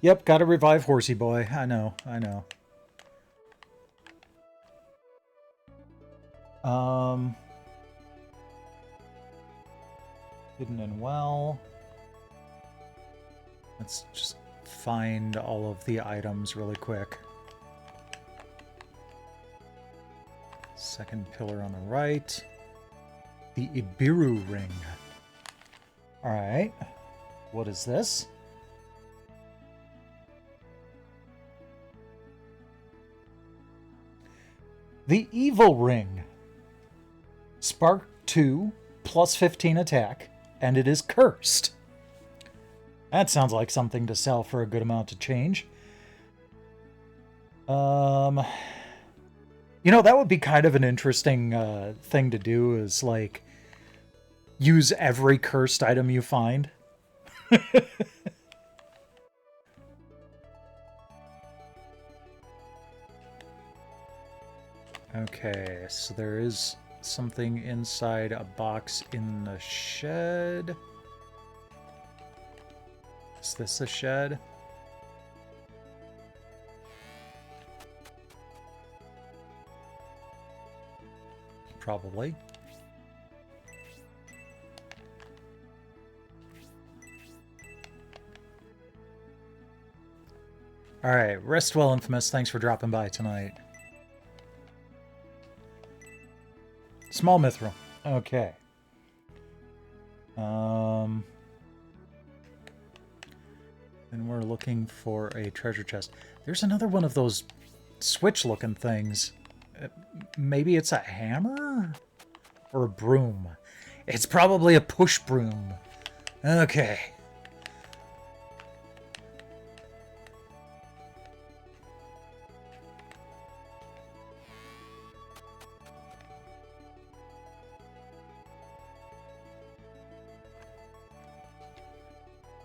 Yep, gotta revive Horsey Boy. I know, I know. Hidden and well. Let's just find all of the items really quick. Second pillar on the right. The Ibiru ring. Alright. What is this? The Evil Ring. Spark 2, plus 15 attack, and it is cursed. That sounds like something to sell for a good amount of change. You know, that would be kind of an interesting thing to do, is like use every cursed item you find. Okay, so there is something inside a box in the shed. Is this a shed? Probably. Alright, rest well, Infamous. Thanks for dropping by tonight. Small mithril. Okay. And we're looking for a treasure chest. There's another one of those switch-looking things. Maybe it's a hammer? Or a broom. It's probably a push broom. Okay.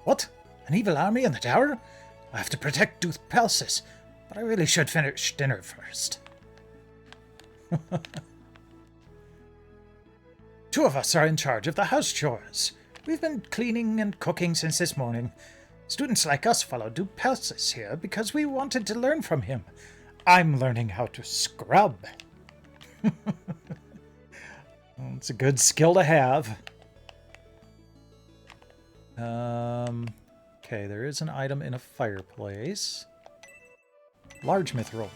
What? An evil army in the tower? I have to protect Duth Pelsis, but I really should finish dinner first. Two of us are in charge of the house chores. We've been cleaning and cooking since this morning. Students like us follow Duke Pelsis here because we wanted to learn from him. I'm learning how to scrub. It's a good skill to have. Okay, there is an item in a fireplace. Large mithril.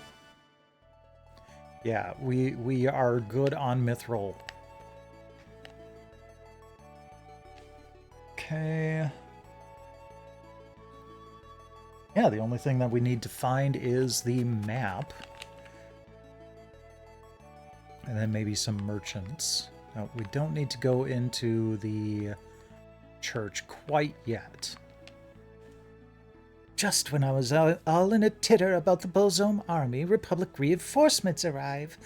Yeah, we are good on mithril. Okay. Yeah, the only thing that we need to find is the map. And then maybe some merchants. No, we don't need to go into the church quite yet. Just when I was all in a titter about the Bozome army, Republic reinforcements arrive.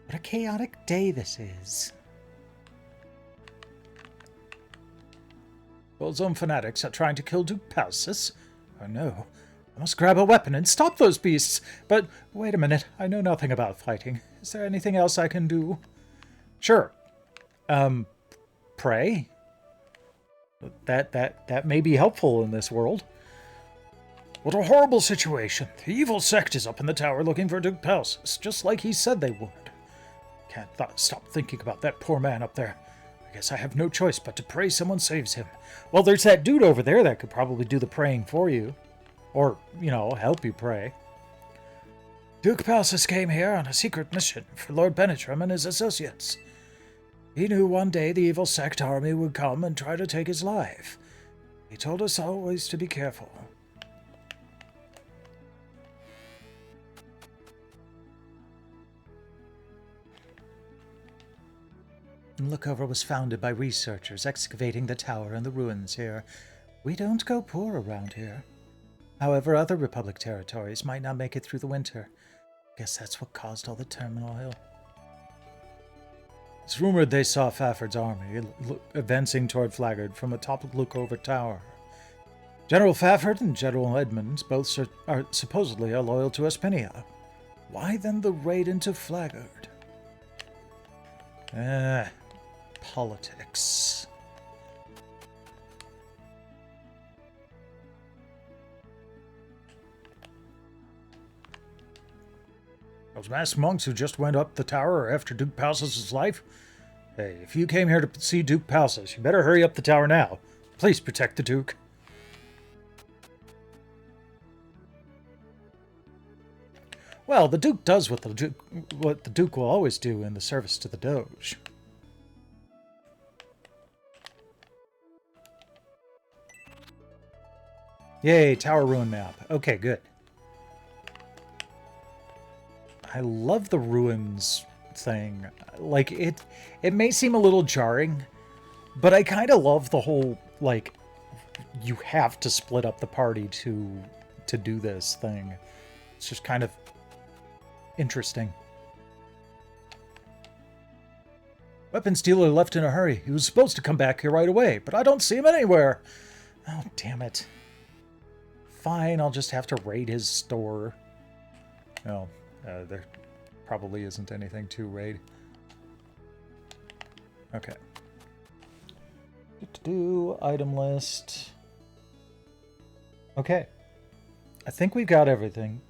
What a chaotic day this is. Bozome fanatics are trying to kill Duke Pelsis. Oh no. I must grab a weapon and stop those beasts. But wait a minute, I know nothing about fighting. Is there anything else I can do? Sure. Pray? That may be helpful in this world. What a horrible situation. The evil sect is up in the tower looking for Duke Pelsis, just like he said they would. Can't stop thinking about that poor man up there. I guess I have no choice but to pray someone saves him. Well, there's that dude over there that could probably do the praying for you. Or, you know, help you pray. Duke Pelsis came here on a secret mission for Lord Benetram and his associates. He knew one day the evil sect army would come and try to take his life. He told us always to be careful. Lookover was founded by researchers excavating the tower and the ruins here. We don't go poor around here. However, other Republic territories might not make it through the winter. Guess that's what caused all the turmoil. It's rumored they saw Fafford's army advancing toward Flaggard from atop of Lookover Tower. General Fafford and General Edmonds both are supposedly loyal to Espinia. Why then the raid into Flaggard? Politics. Those masked monks who just went up the tower after Duke Pelsis' life? Hey, if you came here to see Duke Pelsis, you better hurry up the tower now. Please protect the Duke. Well, the Duke does what the Duke will always do in the service to the Doge. Yay, Tower Ruin map. Okay, good. I love the ruins thing. Like, it may seem a little jarring, but I kind of love the whole, like, you have to split up the party to do this thing. It's just kind of interesting. Weapons dealer left in a hurry. He was supposed to come back here right away, but I don't see him anywhere. Oh, damn it. Fine, I'll just have to raid his store. Oh, there probably isn't anything to raid. Okay. Item list. Okay. I think we've got everything.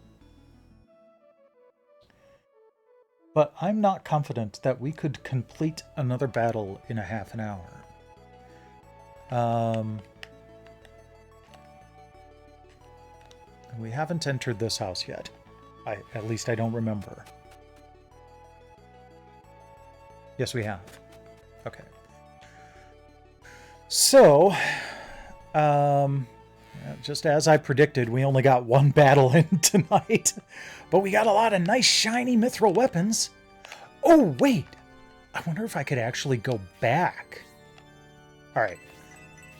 But I'm not confident that we could complete another battle in a half an hour. We haven't entered this house yet. At least I don't remember. Yes, we have. Okay. So, just as I predicted, we only got one battle in tonight. But we got a lot of nice, shiny mithril weapons. Oh, wait. I wonder if I could actually go back. All right.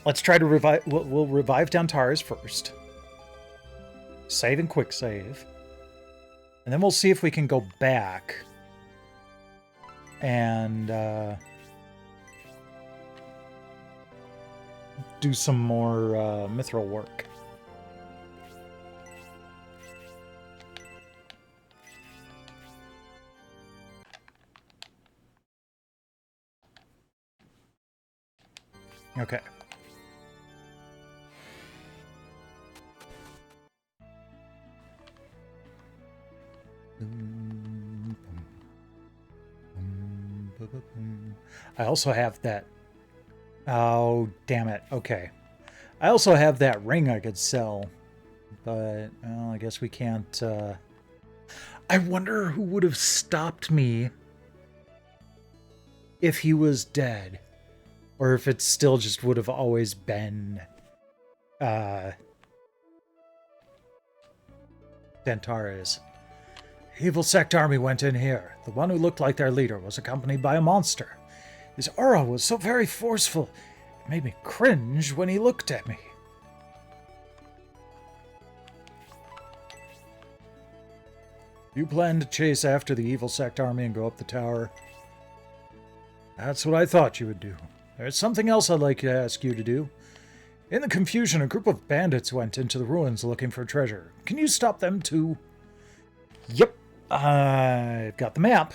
Let's try to revive. We'll revive Dantares first. Save and quick save. And then we'll see if we can go back and do some more mithril work. Okay. I also have that. Oh, damn it. Okay. I also have that ring I could sell, but well, I guess we can't. I wonder who would have stopped me if he was dead, or if it still just would have always been Dentares. Evil sect army went in here. The one who looked like their leader was accompanied by a monster. His aura was so very forceful, it made me cringe when he looked at me. You plan to chase after the evil sect army and go up the tower? That's what I thought you would do. There's something else I'd like to ask you to do. In the confusion, a group of bandits went into the ruins looking for treasure. Can you stop them too? Yep. I've got the map.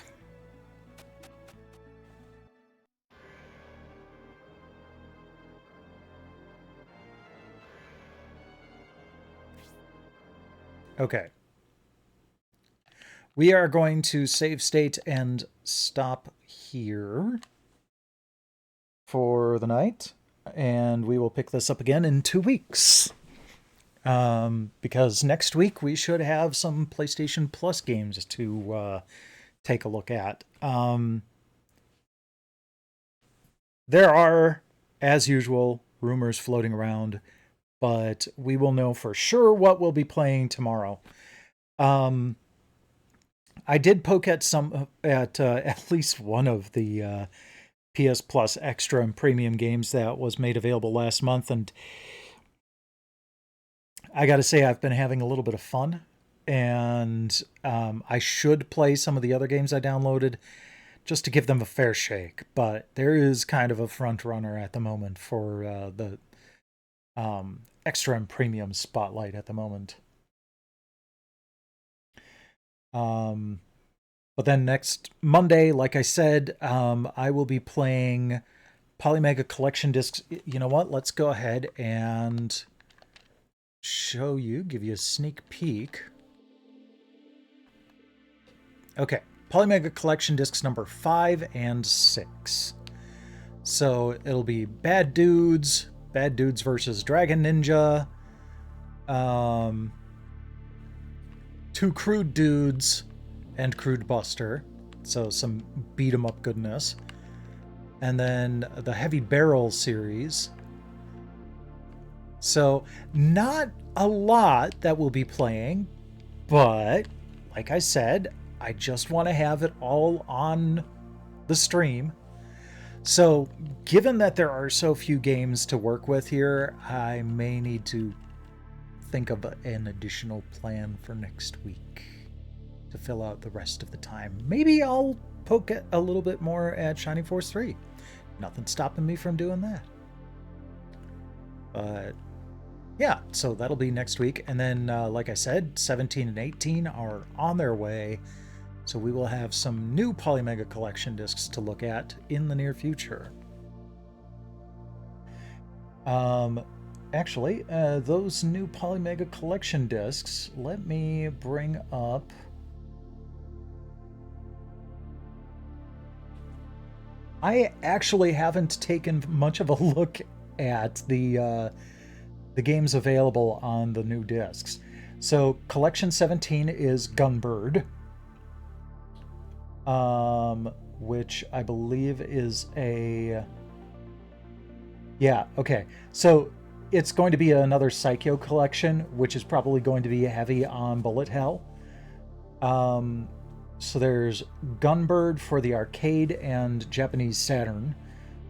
Okay. We are going to save state and stop here for the night. And we will pick this up again in 2 weeks. Because next week we should have some PlayStation Plus games to take a look at. There are, as usual, rumors floating around, but we will know for sure what we'll be playing tomorrow. I did poke at at least one of the PS Plus extra and premium games that was made available last month, and I got to say I've been having a little bit of fun, and I should play some of the other games I downloaded just to give them a fair shake, but there is kind of a front runner at the moment for the extra and premium spotlight at the moment. But then next Monday, like I said, I will be playing Polymega Collection Discs. You know what? Let's go ahead and show you, give you a sneak peek. Okay, Polymega Collection Discs number 5 and 6. So it'll be Bad Dudes versus Dragon Ninja, Two Crude Dudes, and Crude Buster. So some beat 'em up goodness. And then the Heavy Barrel series. So not a lot that we'll be playing, but like I said, I just want to have it all on the stream. So given that there are so few games to work with here, I may need to think of an additional plan for next week to fill out the rest of the time. Maybe I'll poke a little bit more at Shining Force 3. Nothing stopping me from doing that. But yeah, so that'll be next week. And then, like I said, 17 and 18 are on their way. So we will have some new Polymega Collection discs to look at in the near future. Actually, those new Polymega Collection discs, let me bring up... I actually haven't taken much of a look at the games available on the new discs. So Collection 17 is Gunbird, which I believe is a... Yeah, okay. So it's going to be another Psycho collection, which is probably going to be heavy on bullet hell. So there's Gunbird for the arcade and Japanese Saturn,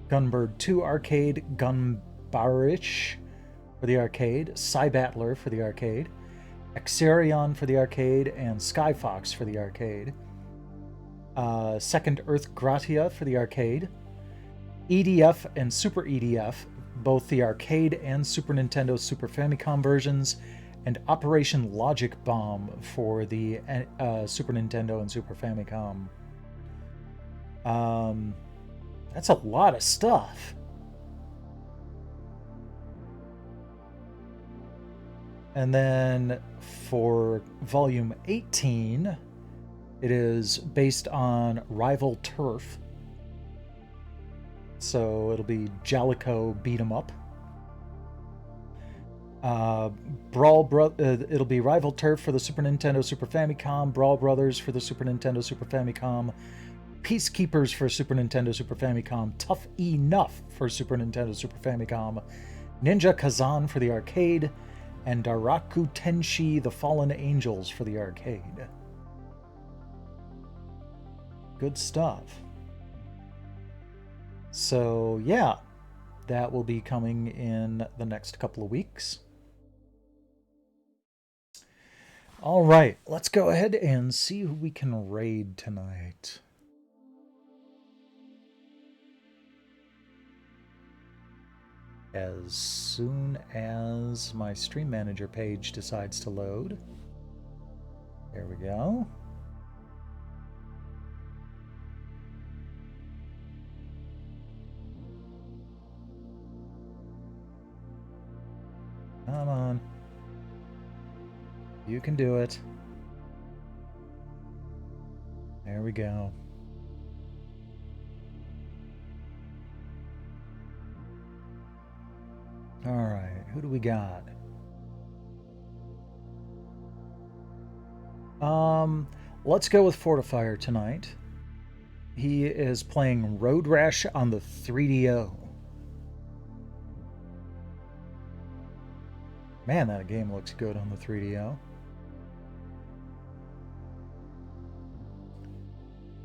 Gunbird 2 arcade, Gunbarish for the arcade, Cybattler for the arcade, Exarion for the arcade, and Skyfox for the arcade. Second Earth Gratia for the arcade, EDF and Super EDF, both the arcade and Super Nintendo Super Famicom versions, and Operation Logic Bomb for the Super Nintendo and Super Famicom. That's a lot of stuff. And then for Volume 18, it is based on Rival Turf. So it'll be Jalico Beat 'em Up. It'll be Rival Turf for the Super Nintendo Super Famicom, Brawl Brothers for the Super Nintendo Super Famicom, Peacekeepers for Super Nintendo Super Famicom, Tough Enough for Super Nintendo Super Famicom, Ninja Kazan for the arcade, and Daraku Tenshi The Fallen Angels for the arcade. Good stuff. So, yeah, that will be coming in the next couple of weeks. All right, let's go ahead and see who we can raid tonight. As soon as my stream manager page decides to load. There we go. Come on. You can do it. There we go. All right, who do we got? Let's go with Fortifier tonight. He is playing Road Rash on the 3DO. Man, that game looks good on the 3DO.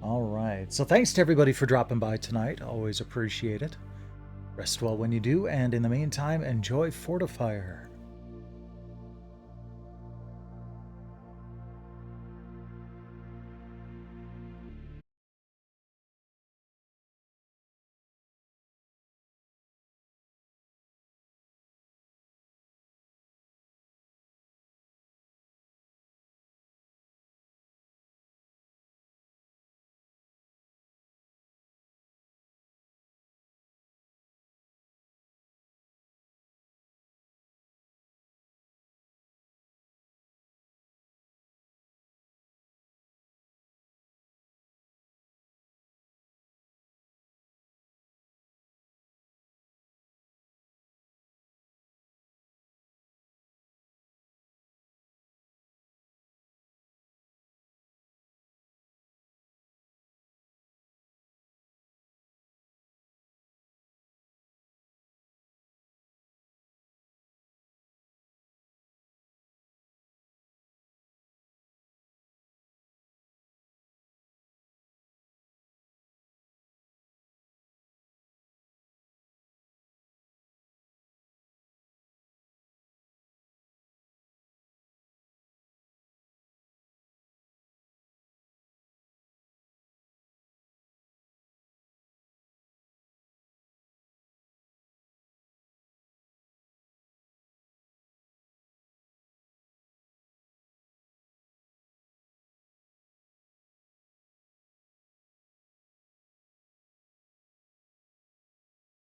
All right, so thanks to everybody for dropping by tonight. Always appreciate it. Rest well when you do, and in the meantime, enjoy Fortifier.